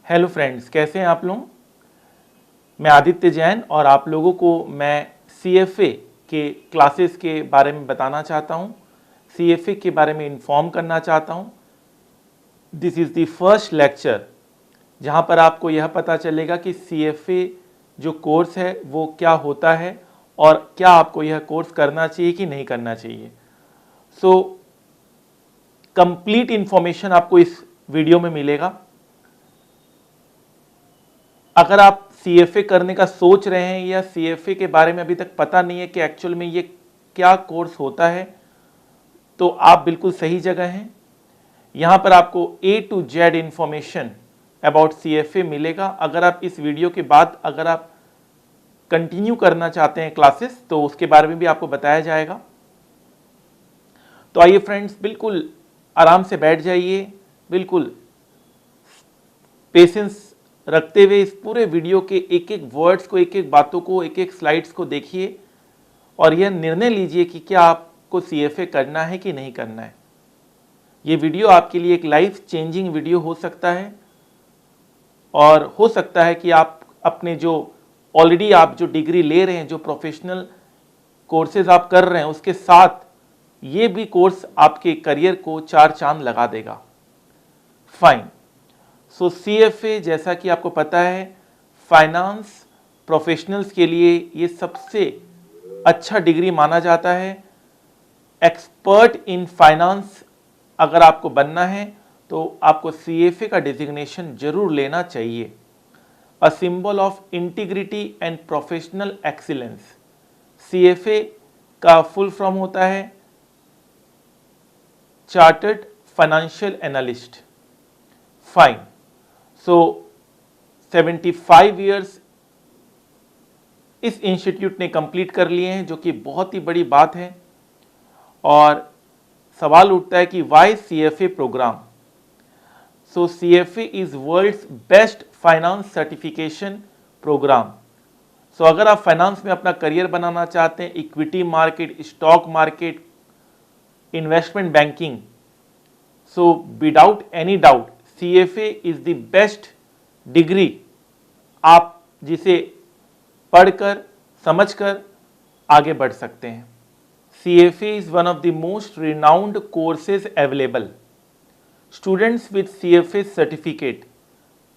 Hello friends, कैसे हैं आप लोग। मैं आदित्य जैन और आप लोगों को मैं CFA के क्लासेस के बारे में बताना चाहता हूं, CFA के बारे में इन्फॉर्म करना चाहता हूं। This is the first lecture जहां पर आपको यह पता चलेगा कि CFA जो कोर्स है वो क्या होता है और क्या आपको यह कोर्स करना चाहिए कि नहीं करना चाहिए। सो कंप्लीट इन्फॉर्मेशन आपको इस वीडियो में मिलेगा। अगर आप CFA करने का सोच रहे हैं या CFA के बारे में अभी तक पता नहीं है कि एक्चुअल में ये क्या कोर्स होता है, तो आप बिल्कुल सही जगह हैं। यहाँ पर आपको A to Z information about CFA मिलेगा। अगर आप इस वीडियो के बाद अगर आप कंटिन्यू करना चाहते हैं क्लासेस, तो उसके बारे में भी आपको बताया जाएगा। तो आइए फ्रेंड्स, बिल्कुल आराम से बैठ जाइए, बिल्कुल पेशेंस रखते हुए इस पूरे वीडियो के एक एक वर्ड्स को, एक एक बातों को, एक एक स्लाइड्स को देखिए और यह निर्णय लीजिए कि क्या आपको CFA करना है कि नहीं करना है। ये वीडियो आपके लिए एक लाइफ चेंजिंग वीडियो हो सकता है और हो सकता है कि आप अपने जो ऑलरेडी आप जो डिग्री ले रहे हैं, जो प्रोफेशनल कोर्सेज आप कर रहे हैं, उसके साथ ये भी कोर्स आपके करियर को चार चांद लगा देगा। फाइन। सो CFA जैसा कि आपको पता है, फाइनेंस प्रोफेशनल्स के लिए ये सबसे अच्छा डिग्री माना जाता है। एक्सपर्ट इन फाइनेंस अगर आपको बनना है तो आपको CFA का डिजिग्नेशन जरूर लेना चाहिए। A symbol of integrity and professional excellence. CFA का फुल फॉर्म होता है चार्टर्ड फाइनेंशियल एनालिस्ट। फाइन। सो 75 ईयर्स इस इंस्टीट्यूट ने कंप्लीट कर लिए हैं, जो कि बहुत ही बड़ी बात है। और सवाल उठता है कि why CFA programme. So CFA is world's best finance certification programme. So अगर आप फाइनेंस में अपना करियर बनाना चाहते हैं, equity market, stock market, investment banking, so without any doubt CFA is the best degree आप जिसे पढ़कर समझकर आगे बढ़ सकते हैं। CFA is one of the most renowned courses available. Students with CFA certificate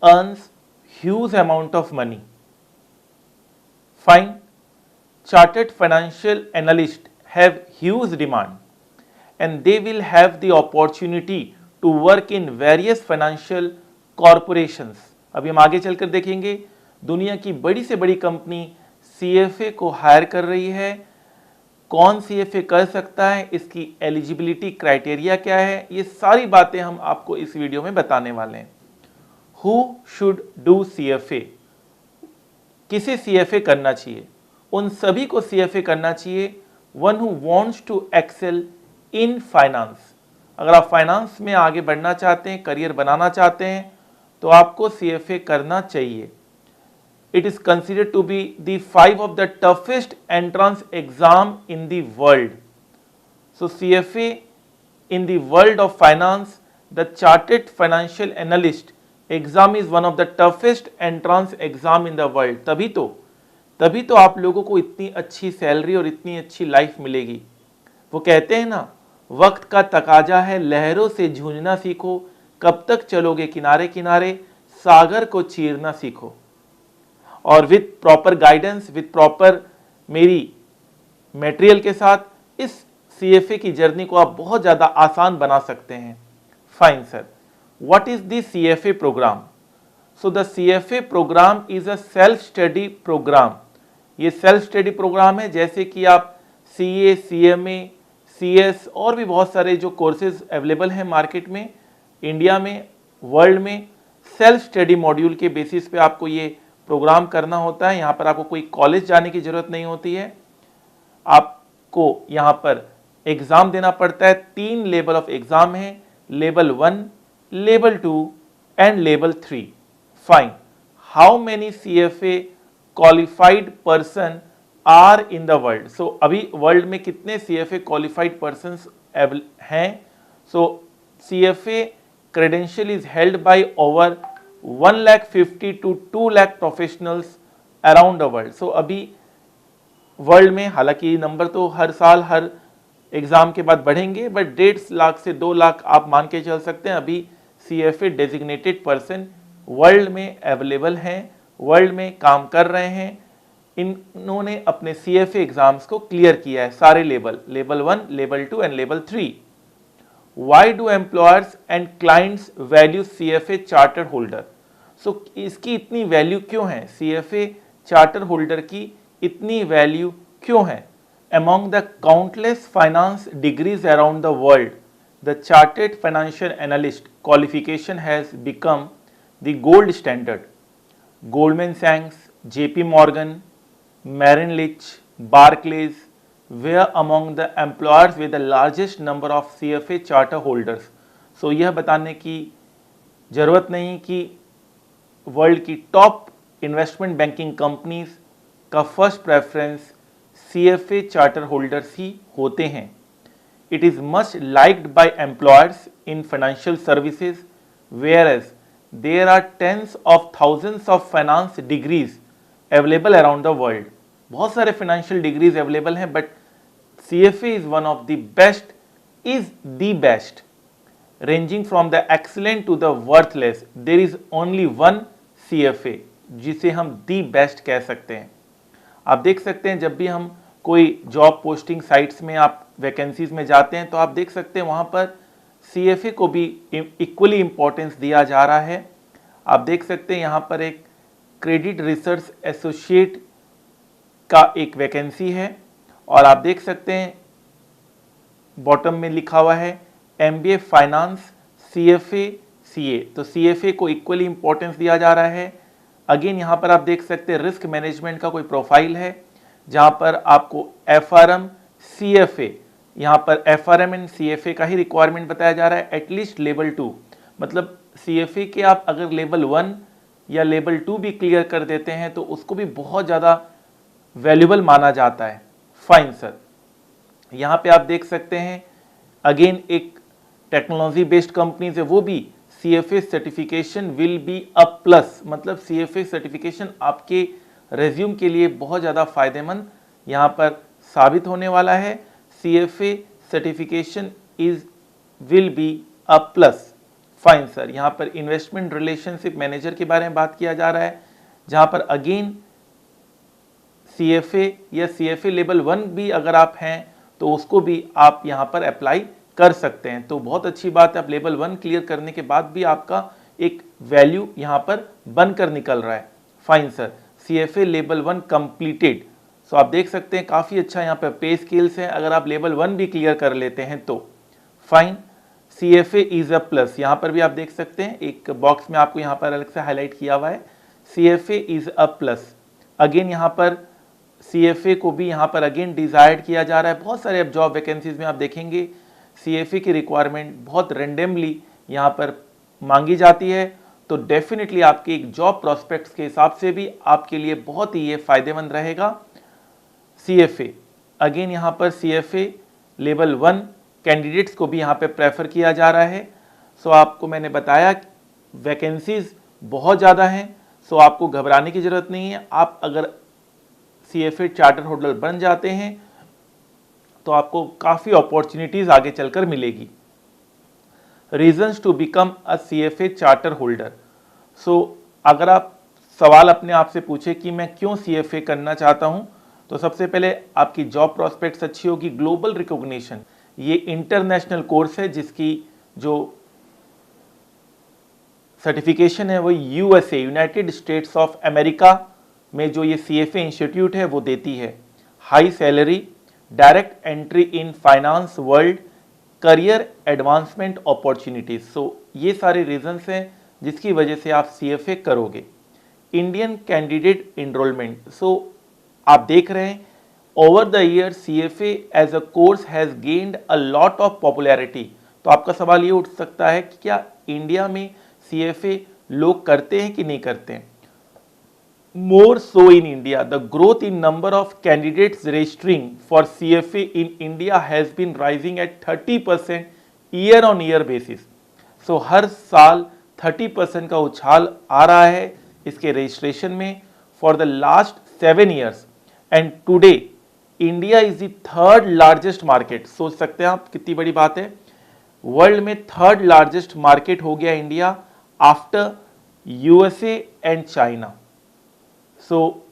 earns huge amount of money. Fine. Chartered financial analysts have huge demand and they will have the opportunity to work in various financial corporations. अभी हम आगे चलकर देखेंगे, दुनिया की बड़ी से बड़ी कंपनी CFA को हायर कर रही है। कौन CFA कर सकता है, इसकी एलिजिबिलिटी क्राइटेरिया क्या है, ये सारी बातें हम आपको इस वीडियो में बताने वाले हैं। Who should do CFA? किसे CFA करना चाहिए? उन सभी को CFA करना चाहिए one who wants to excel in finance। अगर आप फाइनेंस में आगे बढ़ना चाहते हैं, करियर बनाना चाहते हैं, तो आपको CFA करना चाहिए। It is considered to be the 5 of the toughest entrance exam in the world. So CFA in the world of finance, the Chartered Financial Analyst exam is one of the toughest entrance exam in the world. तभी तो आप लोगों को इतनी अच्छी salary और इतनी अच्छी लाइफ मिलेगी। वो कहते हैं ना, वक्त का तकाजा है, लहरों से जूझना सीखो, कब तक चलोगे किनारे किनारे, सागर को चीरना सीखो। और with proper guidance, with proper मेरी मटेरियल के साथ इस CFA की जर्नी को आप बहुत ज़्यादा आसान बना सकते हैं। Fine sir, what is the CFA programme? So the CFA programme is a self study programme. ये सेल्फ स्टडी प्रोग्राम है, जैसे कि आप CA, CMA, CS और भी बहुत सारे जो कोर्सेज अवेलेबल हैं मार्केट में, इंडिया में, वर्ल्ड में, सेल्फ स्टडी मॉड्यूल के बेसिस पे आपको ये प्रोग्राम करना होता है। यहाँ पर आपको कोई कॉलेज जाने की ज़रूरत नहीं होती है। आपको यहाँ पर एग्ज़ाम देना पड़ता है। 3 लेवल ऑफ एग्ज़ाम है, level 1, level 2 and level 3। Fine. How many CFA qualified person are in the world? So अभी वर्ल्ड में कितने CFA क्वालिफाइड पर्सन्स हैं? So CFA credential is held by over 1,50,000 to 2,00,000 professionals around the world. So अभी world में, हालांकि ये number तो हर साल हर एग्जाम के बाद बढ़ेंगे, बट 1.5 लाख से 2 लाख आप मान के चल सकते हैं अभी CFA डेजिग्नेटेड पर्सन वर्ल्ड में अवेलेबल हैं, वर्ल्ड में काम कर रहे हैं। इन्होंने अपने CFA एग्जाम्स को क्लियर किया है, सारे level 1, level 2 and level 3। Why do employers and clients value CFA charter holder? So इसकी इतनी वैल्यू क्यों है, CFA चार्टर होल्डर की इतनी वैल्यू क्यों है? Among the countless finance degrees around the world, the Chartered Financial Analyst qualification has become the gold standard. Goldman Sachs, JP Morgan, Merrill Lynch, Barclays were among the employers with the largest number of CFA charter holders. So यह बताने की ज़रूरत नहीं कि world की top investment banking companies का first preference CFA charter holders ही होते हैं। It is much liked by employers in financial services, whereas there are tens of thousands of finance degrees available around the world. बहुत सारे financial degrees available हैं, but CFA is one of the best, is the best, ranging from the excellent to the worthless. There is only one CFA जिसे हम the best कह सकते हैं। आप देख सकते हैं जब भी हम कोई जॉब पोस्टिंग साइट्स में आप वैकेंसीज में जाते हैं तो आप देख सकते हैं वहाँ पर CFA को भी इक्वली इम्पोर्टेंस दिया जा रहा है। आप देख सकते हैं यहाँ पर एक क्रेडिट रिसर्च एसोसिएट का एक वैकेंसी है, और आप देख सकते हैं बॉटम में लिखा हुआ है MBA फाइनेंस CFA CA, तो CFA को इक्वली इम्पोर्टेंस दिया जा रहा है। अगेन यहाँ पर आप देख सकते हैं रिस्क मैनेजमेंट का कोई प्रोफाइल है जहाँ पर आपको FRM CFA, यहाँ पर FRM एंड CFA का ही रिक्वायरमेंट बताया जा रहा है, एटलीस्ट लेवल 2, मतलब CFA के आप अगर लेवल 1 या लेवल 2 भी क्लियर कर देते हैं तो उसको भी बहुत ज़्यादा वैल्यूबल माना जाता है। फाइन सर, यहाँ पे आप देख सकते हैं अगेन एक टेक्नोलॉजी बेस्ड कंपनीज है, वो भी CFA certification will be a plus, मतलब CFA सर्टिफिकेशन आपके रेज्यूम के लिए बहुत ज़्यादा फायदेमंद यहाँ पर साबित होने वाला है। CFA certification will be a plus. Fine sir, यहाँ पर इन्वेस्टमेंट रिलेशनशिप मैनेजर के बारे में बात किया जा रहा है, जहाँ पर अगेन CFA या CFA लेवल 1 भी अगर आप हैं तो उसको भी आप यहाँ पर अप्लाई कर सकते हैं। तो बहुत अच्छी बात है, आप लेवल 1 क्लियर करने के बाद भी आपका एक वैल्यू यहाँ पर बनकर निकल रहा है। Fine sir, CFA level 1 completed. So आप देख सकते हैं काफ़ी अच्छा यहाँ पर पे स्किल्स है अगर आप लेवल 1 भी क्लियर कर लेते हैं तो। Fine, CFA is a plus, यहाँ पर भी आप देख सकते हैं एक बॉक्स में आपको यहाँ पर अलग से हाईलाइट किया हुआ है CFA is a plus. Again यहाँ पर CFA को भी यहाँ पर अगेन डिजायर्ड किया जा रहा है। बहुत सारे अब जॉब वैकेंसीज में आप देखेंगे CFA की रिक्वायरमेंट बहुत रेंडमली यहाँ पर मांगी जाती है, तो डेफिनेटली आपके एक जॉब प्रोस्पेक्ट्स के हिसाब से भी आपके लिए बहुत ही ये फायदेमंद रहेगा CFA। अगेन यहाँ पर CFA लेवल 1 कैंडिडेट्स को भी यहाँ पे प्रेफर किया जा रहा है। सो आपको मैंने बताया वैकेंसीज बहुत ज़्यादा हैं, सो आपको घबराने की ज़रूरत नहीं है। आप अगर CFA चार्टर होल्डर बन जाते हैं तो आपको काफ़ी अपॉर्चुनिटीज़ आगे चलकर मिलेगी। Reasons to become a CFA charter holder. So अगर आप सवाल अपने आप से पूछे कि मैं क्यों CFA करना चाहता हूं, तो सबसे पहले आपकी जॉब प्रॉस्पेक्ट्स अच्छी होगी, ग्लोबल रिकॉग्निशन, ये इंटरनेशनल कोर्स है जिसकी जो सर्टिफिकेशन है वो USA United States of America में जो ये CFA इंस्टीट्यूट है वो देती है। High salary, direct entry in finance world, career advancement opportunities. So ये सारे रीजंस हैं जिसकी वजह से आप CFA करोगे। इंडियन कैंडिडेट इनरोलमेंट, सो आप देख रहे हैं over the year CFA as a course has gained a lot of popularity. तो आपका सवाल ये उठ सकता है कि क्या इंडिया में CFA लोग करते हैं कि नहीं करते हैं। More so in India, the growth in number of candidates registering for CFA in India has been rising at 30% year on year basis. So हर साल 30% का उछाल आ रहा है इसके रजिस्ट्रेशन में for the last 7 years and today India is the third largest market. सोच सकते हैं आप कितनी बड़ी बात है, वर्ल्ड में थर्ड लार्जेस्ट मार्केट हो गया India after USA and China. So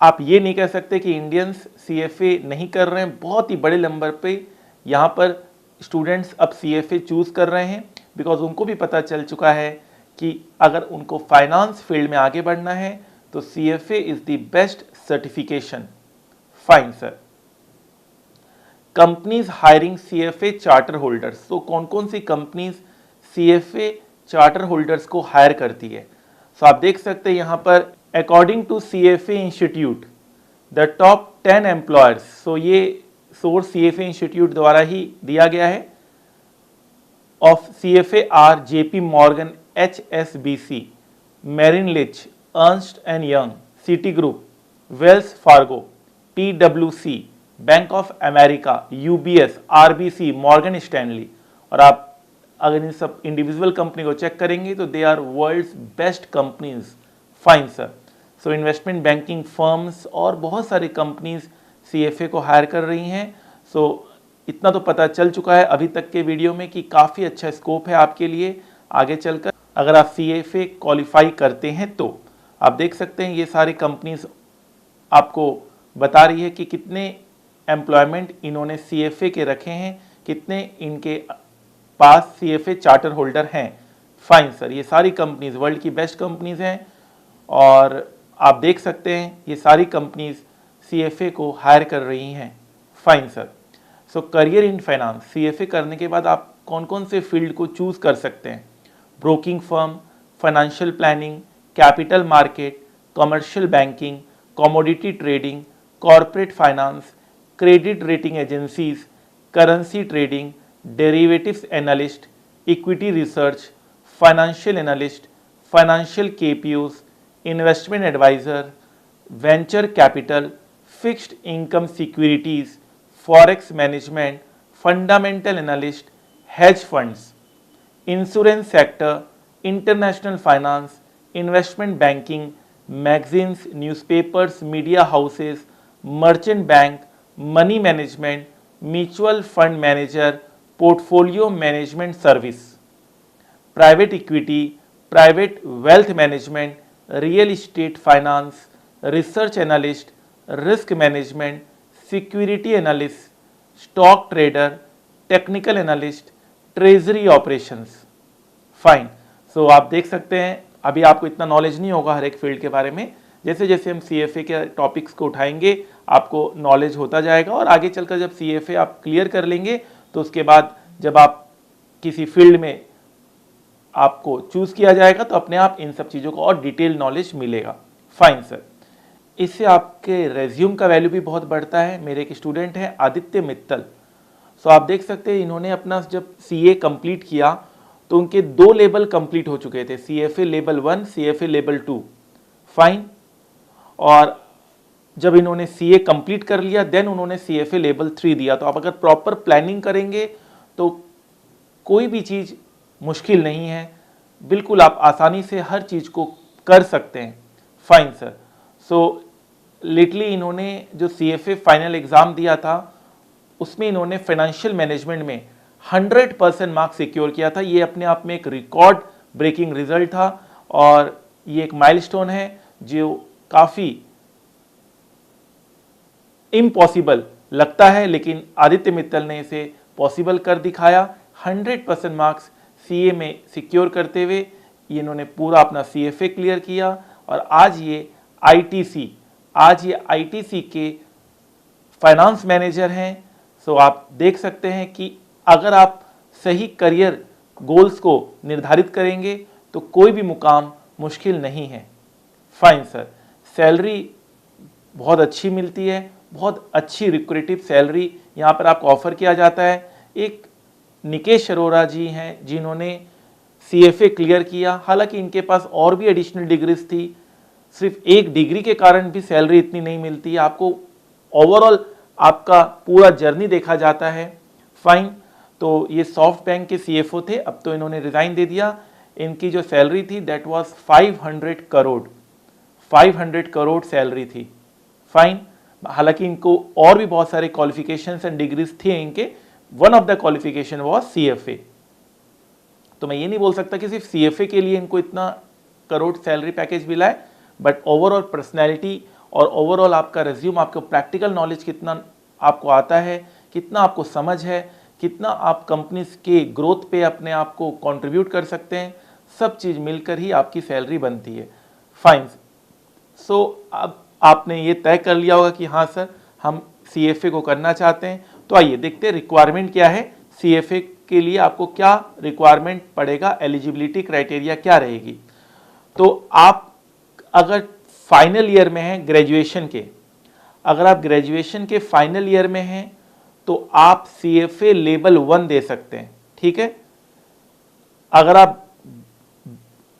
आप ये नहीं कह सकते कि इंडियंस सीएफए नहीं कर रहे हैं, बहुत ही बड़े नंबर पे यहाँ पर स्टूडेंट्स अब सीएफए चूज कर रहे हैं बिकॉज उनको भी पता चल चुका है कि अगर उनको फाइनेंस फील्ड में आगे बढ़ना है तो CFA is the best certification. Fine sir. Companies hiring CFA charter holders, तो कौन कौन सी कंपनीज सीएफए चार्टर होल्डर्स को हायर करती है। सो आप देख सकते हैं यहाँ पर according to CFA institute the top 10 employers, so ये सोर्स सीएफए इंस्टीट्यूट द्वारा ही दिया गया है, of CFA are J P Morgan, HSBC, Merrill Lynch, Ernst and Young, Citigroup, Wells Fargo, PwC, bank of America, UBS, RBC, Morgan Stanley. और आप अगर इन सब इंडिविजुअल कंपनी को चेक करेंगे तो they are world's best companies. Fine sir. So investment banking firms और बहुत सारी कंपनीज सीएफए को हायर कर रही हैं। सो इतना तो पता चल चुका है अभी तक के वीडियो में कि काफ़ी अच्छा स्कोप है आपके लिए आगे चलकर अगर आप सीएफए क्वालिफाई करते हैं तो। आप देख सकते हैं ये सारी कंपनीज आपको बता रही है कि कितने एम्प्लॉयमेंट इन्होंने सीएफए के रखे हैं, कितने इनके पास सीएफए चार्टर होल्डर हैं। Fine sir. ये सारी कंपनीज वर्ल्ड की बेस्ट कंपनीज हैं और आप देख सकते हैं ये सारी कंपनीज सीएफए को हायर कर रही हैं। Fine sir. So career in finance, CFA करने के बाद आप कौन कौन से फील्ड को चूज कर सकते हैं। Broking firm, financial planning, capital market, commercial banking, commodity trading, corporate finance, credit rating agencies, currency trading, derivatives analyst, equity research, financial analyst, financial KPOs, investment advisor, venture capital, fixed income securities, forex management, fundamental analyst, hedge funds, insurance sector, international finance, investment banking, magazines, newspapers, media houses, merchant bank, money management, mutual fund manager, portfolio management service, private equity, private wealth management, real estate finance, research analyst, risk management, security analyst, stock trader, technical analyst, treasury operations. Fine. So आप देख सकते हैं अभी आपको इतना knowledge नहीं होगा हर एक फील्ड के बारे में, जैसे जैसे हम सीएफए के टॉपिक्स को उठाएंगे आपको नॉलेज होता जाएगा और आगे चलकर जब सीएफए आप क्लियर कर लेंगे तो उसके बाद जब आप किसी फील्ड में आपको चूज किया जाएगा तो अपने आप इन सब चीज़ों को और डिटेल नॉलेज मिलेगा। Fine sir. इससे आपके रेज्यूम का वैल्यू भी बहुत बढ़ता है। मेरे एक स्टूडेंट हैं आदित्य मित्तल, सो आप देख सकते हैं इन्होंने अपना जब सीए कंप्लीट किया तो उनके 2 लेवल कंप्लीट हो चुके थे, CFA level 1, CFA level 2। Fine. और जब इन्होंने सीए कंप्लीट कर लिया देन उन्होंने सीएफए लेवल 3 दिया। तो आप अगर प्रॉपर प्लानिंग करेंगे तो कोई भी चीज़ मुश्किल नहीं है, बिल्कुल आप आसानी से हर चीज़ को कर सकते हैं। Fine sir. सो लेटली इन्होंने जो सीएफए फाइनल एग्ज़ाम दिया था उसमें इन्होंने फाइनेंशियल मैनेजमेंट में 100% मार्क्स सिक्योर किया था। ये अपने आप में एक रिकॉर्ड ब्रेकिंग रिजल्ट था और ये एक माइलस्टोन है जो काफ़ी इम्पॉसिबल लगता है, लेकिन आदित्य मित्तल ने इसे पॉसिबल कर दिखाया। 100% मार्क्स सीए में सिक्योर करते हुए ये इन्होंने पूरा अपना सीएफए क्लियर किया और आज ये आईटीसी के फाइनेंस मैनेजर हैं। सो आप देख सकते हैं कि अगर आप सही करियर गोल्स को निर्धारित करेंगे तो कोई भी मुकाम मुश्किल नहीं है। Fine sir. सैलरी बहुत अच्छी मिलती है, बहुत अच्छी रिक्रूटिव सैलरी यहाँ पर आपको ऑफर किया जाता है। एक निकेश अरोरा जी हैं जिन्होंने सीएफए क्लियर किया, हालांकि इनके पास और भी एडिशनल डिग्रीज थी, सिर्फ एक डिग्री के कारण भी सैलरी इतनी नहीं मिलती है, आपको ओवरऑल आपका पूरा जर्नी देखा जाता है। फाइन। तो ये सॉफ्ट बैंक के सीएफओ थे, अब तो इन्होंने रिजाइन दे दिया। इनकी जो सैलरी थी दैट वाज 500 करोड़ सैलरी थी। फाइन। हालांकि इनको और भी बहुत सारे क्वालिफिकेशंस एंड डिग्रीज थे इनके, one of the qualification was CFA। तो मैं ये नहीं बोल सकता कि सिर्फ CFA के लिए इनको इतना करोड़ सैलरी पैकेज मिला है, बट ओवरऑल पर्सनैलिटी और ओवरऑल आपका रिज्यूम, आपको प्रैक्टिकल नॉलेज कितना आपको आता है, कितना आपको समझ है, कितना आप कंपनीज के ग्रोथ पे अपने आप को कंट्रीब्यूट कर सकते हैं, सब चीज़ मिलकर ही आपकी सैलरी बनती है। फाइन। सो अब आपने ये तय कर लिया होगा कि हाँ सर हम CFA को करना चाहते हैं। तो आइए देखते हैं रिक्वायरमेंट क्या है, CFA के लिए आपको क्या रिक्वायरमेंट पड़ेगा, एलिजिबिलिटी क्राइटेरिया क्या रहेगी। तो आप अगर फाइनल ईयर में हैं ग्रेजुएशन के, अगर आप ग्रेजुएशन के फाइनल ईयर में हैं तो आप CFA लेवल 1 दे सकते हैं, ठीक है। अगर आप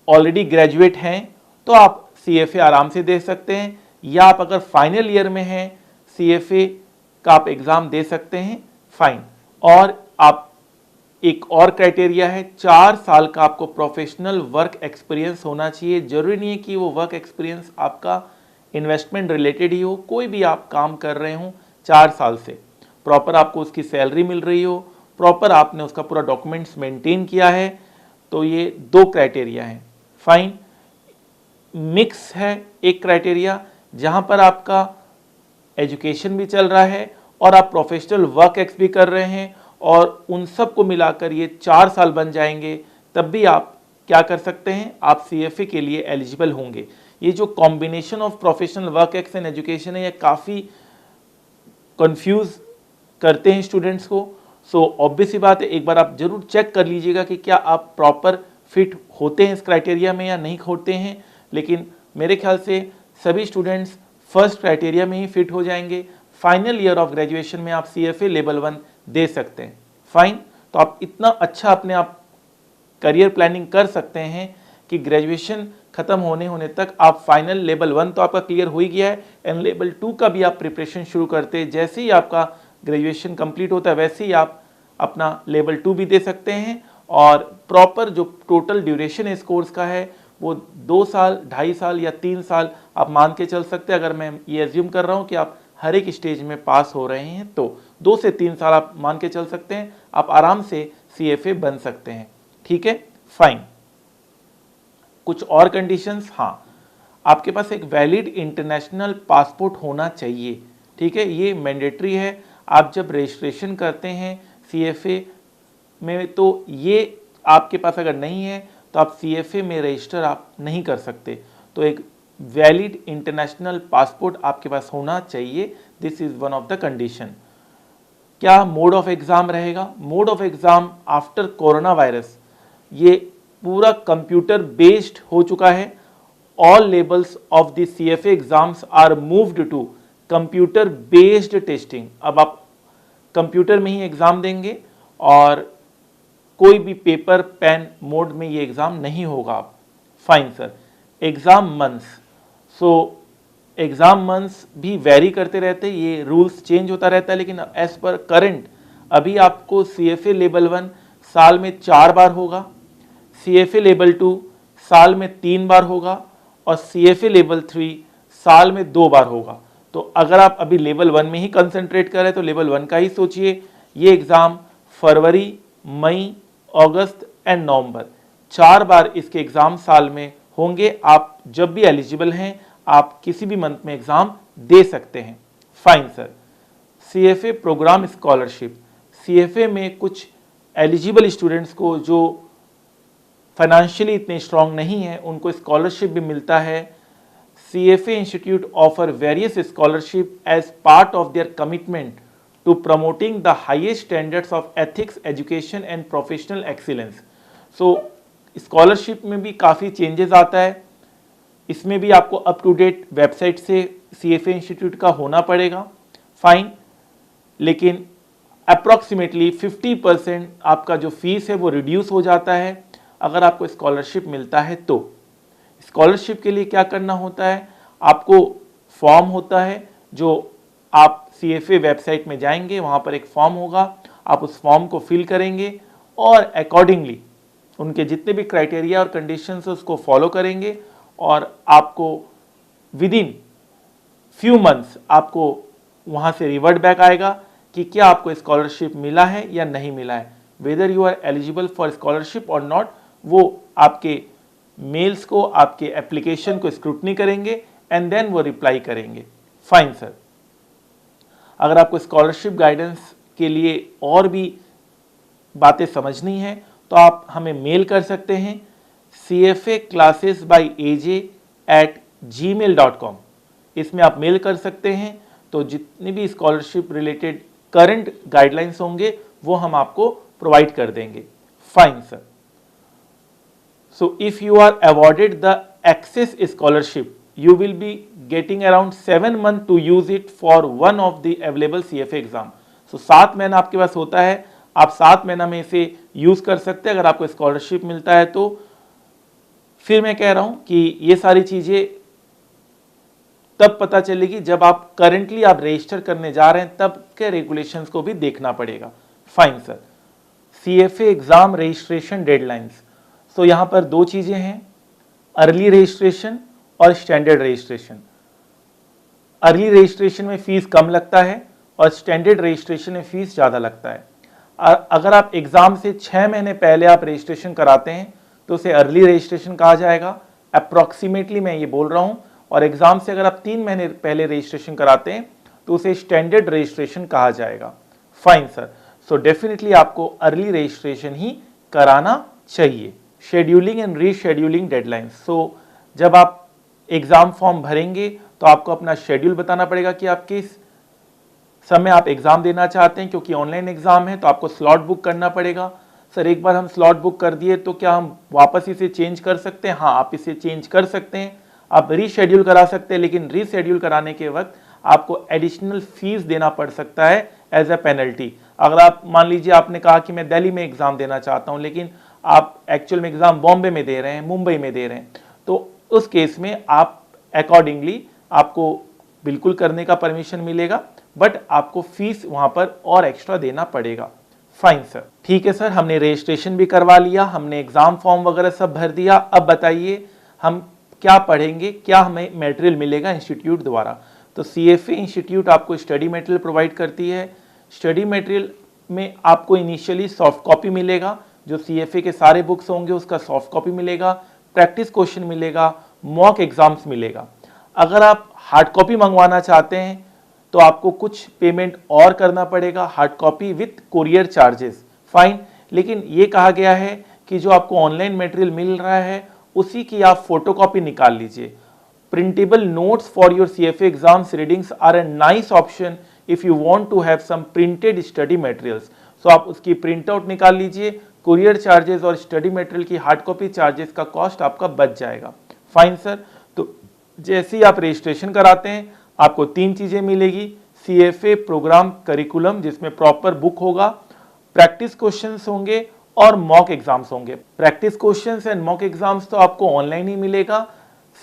ऑलरेडी ग्रेजुएट हैं तो आप CFA आराम से दे सकते हैं, या आप अगर फाइनल ईयर में हैं CFA का आप एग्जाम दे सकते हैं। फाइन। और आप एक और क्राइटेरिया है, 4 साल का आपको प्रोफेशनल वर्क एक्सपीरियंस होना चाहिए। जरूरी नहीं है कि वो वर्क एक्सपीरियंस आपका इन्वेस्टमेंट रिलेटेड ही हो, कोई भी आप काम कर रहे हो 4 साल से, प्रॉपर आपको उसकी सैलरी मिल रही हो, प्रॉपर आपने उसका पूरा डॉक्यूमेंट्स मेंटेन किया है, तो ये 2 क्राइटेरिया हैं। फाइन। मिक्स है एक क्राइटेरिया जहां पर आपका एजुकेशन भी चल रहा है और आप प्रोफेशनल वर्क एक्स भी कर रहे हैं, और उन सब को मिलाकर ये 4 साल बन जाएंगे, तब भी आप क्या कर सकते हैं, आप CFA के लिए एलिजिबल होंगे। ये जो combination of professional work ex and education है, ये काफ़ी कंफ्यूज करते हैं स्टूडेंट्स को। सो ऑब्वियस सी बात है, एक बार आप जरूर चेक कर लीजिएगा कि क्या आप प्रॉपर फिट होते हैं इस क्राइटेरिया में या नहीं होते हैं। लेकिन मेरे ख्याल से सभी स्टूडेंट्स फर्स्ट क्राइटेरिया में ही फिट हो जाएंगे। फाइनल ईयर ऑफ ग्रेजुएशन में आप CFA लेवल 1 दे सकते हैं। फाइन। तो आप इतना अच्छा अपने आप करियर प्लानिंग कर सकते हैं कि ग्रेजुएशन खत्म होने तक आप फाइनल लेवल 1 तो आपका क्लियर हो ही गया है, एंड लेवल 2 का भी आप प्रिपरेशन शुरू करते हैं। जैसे ही आपका ग्रेजुएशन कंप्लीट होता है वैसे ही आप अपना लेवल 2 भी दे सकते हैं, और प्रॉपर जो टोटल ड्यूरेशन इस कोर्स का है वो 2 साल, 2.5 साल या 3 साल आप मान के चल सकते हैं। अगर मैं ये एज्यूम कर रहा हूँ कि आप हर एक स्टेज में पास हो रहे हैं तो 2 से 3 साल आप मान के चल सकते हैं, आप आराम से CFA बन सकते हैं, ठीक है। फाइन। कुछ और कंडीशंस, हाँ, आपके पास एक वैलिड इंटरनेशनल पासपोर्ट होना चाहिए, ठीक है, ये मैंडेटरी है। आप जब रजिस्ट्रेशन करते हैं CFA में तो ये आपके पास अगर नहीं है तो आप CFA में रजिस्टर आप नहीं कर सकते। तो एक वैलिड इंटरनेशनल पासपोर्ट आपके पास होना चाहिए, this is one of the condition. क्या मोड ऑफ एग्जाम रहेगा? Mode of exam after corona virus ये पूरा कंप्यूटर बेस्ड हो चुका है। All levels of the CFA exams are moved to computer based testing. अब आप कंप्यूटर में ही एग्जाम देंगे और कोई भी पेपर पेन मोड में ये एग्जाम नहीं होगा आप। Fine sir. Exam months, so exam months भी वेरी करते रहते हैं, ये रूल्स चेंज होता रहता है, लेकिन एज पर करंट अभी आपको CFA लेवल 1 साल में 4 बार होगा, CFA लेवल 2 साल में 3 बार होगा, और CFA लेवल 3 साल में 2 बार होगा। तो अगर आप अभी लेवल 1 में ही कंसंट्रेट कर रहे हैं तो लेवल 1 का ही सोचिए। ये exam February, May, August and November 4 बार इसके एग्जाम साल में होंगे। आप जब भी एलिजिबल हैं आप किसी भी मंथ में एग्जाम दे सकते हैं। Fine sir. CFA programme scholarship, CFA में कुछ एलिजिबल स्टूडेंट्स को जो फाइनेंशियली इतने स्ट्रांग नहीं है उनको स्कॉलरशिप भी मिलता है। CFA institute offer various scholarship as part of their commitment to promoting the highest standards of ethics, education and professional excellence. So scholarship में भी काफ़ी चेंजेस आता है, इसमें भी आपको अप टू डेट वेबसाइट से CFA इंस्टीट्यूट का होना पड़ेगा। फाइन। लेकिन अप्रॉक्सीमेटली 50% आपका जो फीस है वो रिड्यूस हो जाता है अगर आपको स्कॉलरशिप मिलता है। तो स्कॉलरशिप के लिए क्या करना होता है, आपको फॉर्म होता है जो आप CFA वेबसाइट में जाएंगे, वहाँ पर एक फॉर्म होगा, आप उस फॉर्म को फिल करेंगे और अकॉर्डिंगली उनके जितने भी क्राइटेरिया और कंडीशंस उसको फॉलो करेंगे और आपको विद इन फ्यू मंथ्स आपको वहाँ से रिवर्ट बैक आएगा कि क्या आपको स्कॉलरशिप मिला है या नहीं मिला है, whether you are eligible for scholarship और नॉट। वो आपके मेल्स को, आपके एप्लीकेशन को स्क्रूटनी करेंगे एंड देन वो रिप्लाई करेंगे। Fine sir. अगर आपको स्कॉलरशिप गाइडेंस के लिए और भी बातें समझनी है तो आप हमें मेल कर सकते हैं cfaclassesbyaj@gmail.com। इसमें आप मेल कर सकते हैं, तो जितनी भी स्कॉलरशिप रिलेटेड करंट गाइडलाइंस होंगे वो हम आपको प्रोवाइड कर देंगे। Fine sir. So if you are awarded the access scholarship, you will be getting around 7 months to use it for one of the available CFA exam। so 7 महीना आपके पास होता है, आप 7 महीना में इसे यूज कर सकते हैं अगर आपको स्कॉलरशिप मिलता है तो। फिर मैं कह रहा हूं कि ये सारी चीजें तब पता चलेगी जब आप करंटली आप रजिस्टर करने जा रहे हैं, तब के रेगुलेशंस को भी देखना पड़ेगा। Fine sir. CFA exam registration deadlines, so यहां पर दो चीजें हैं, अर्ली रजिस्ट्रेशन और स्टैंडर्ड रजिस्ट्रेशन। अर्ली रजिस्ट्रेशन में फीस कम लगता है और स्टैंडर्ड रजिस्ट्रेशन में फीस ज़्यादा लगता है। अगर आप एग्ज़ाम से 6 महीने पहले आप रजिस्ट्रेशन कराते हैं तो उसे अर्ली रजिस्ट्रेशन कहा जाएगा, अप्रॉक्सीमेटली मैं ये बोल रहा हूँ। और एग्ज़ाम से अगर आप 3 महीने पहले रजिस्ट्रेशन कराते हैं तो उसे स्टैंडर्ड रजिस्ट्रेशन कहा जाएगा। Fine sir. सो डेफिनेटली आपको अर्ली रजिस्ट्रेशन ही कराना चाहिए। शेड्यूलिंग एंड रीशेड्यूलिंग डेडलाइंस, सो जब आप एग्ज़ाम फॉर्म भरेंगे तो आपको अपना शेड्यूल बताना पड़ेगा कि आप किस समय आप एग्ज़ाम देना चाहते हैं, क्योंकि ऑनलाइन एग्ज़ाम है तो आपको स्लॉट बुक करना पड़ेगा। सर एक बार हम स्लॉट बुक कर दिए तो क्या हम वापस इसे चेंज कर सकते हैं? हाँ, आप इसे चेंज कर सकते हैं, आप रीशेड्यूल करा सकते हैं, लेकिन रीशेड्यूल कराने के वक्त आपको एडिशनल फीस देना पड़ सकता है एज ए पेनल्टी। अगर आप मान लीजिए आपने कहा कि मैं दिल्ली में एग्ज़ाम देना चाहता हूँ, लेकिन आप एक्चुअल में एग्ज़ाम बॉम्बे में दे रहे हैं, मुंबई में दे रहे हैं, तो उस केस में आप अकॉर्डिंगली आपको बिल्कुल करने का परमिशन मिलेगा, बट आपको फीस वहां पर और एक्स्ट्रा देना पड़ेगा। Fine sir. ठीक है सर, हमने रजिस्ट्रेशन भी करवा लिया, हमने एग्जाम फॉर्म वगैरह सब भर दिया। अब बताइए हम क्या पढ़ेंगे, क्या हमें मटेरियल मिलेगा इंस्टीट्यूट द्वारा? तो CFA इंस्टीट्यूट आपको स्टडी मटेरियल प्रोवाइड करती है। स्टडी मटेरियल में आपको इनिशियली सॉफ्ट कॉपी मिलेगा, जो CFA के सारे बुक्स होंगे उसका सॉफ्ट कॉपी मिलेगा, प्रैक्टिस क्वेश्चन मिलेगा, मॉक एग्जाम्स मिलेगा। अगर आप हार्ड कॉपी मंगवाना चाहते हैं तो आपको कुछ पेमेंट और करना पड़ेगा, hard copy with courier charges. Fine. लेकिन ये कहा गया है कि जो आपको ऑनलाइन मटेरियल मिल रहा है उसी की आप फोटोकॉपी निकाल लीजिए। Printable notes for your CFA exams readings are a nice option if you want to have some printed study materials. So आप उसकी प्रिंट आउट निकाल लीजिए, कुरियर चार्जेस और स्टडी मटेरियल की हार्ड कॉपी चार्जेस का cost आपका बच जाएगा। Fine sir. तो जैसे ही आप रजिस्ट्रेशन कराते हैं आपको 3 चीजें मिलेगी, CFA प्रोग्राम करिकुलम जिसमें प्रॉपर बुक होगा, प्रैक्टिस क्वेश्चंस होंगे और मॉक एग्जाम्स होंगे। Practice questions and mock exams तो आपको ऑनलाइन ही मिलेगा।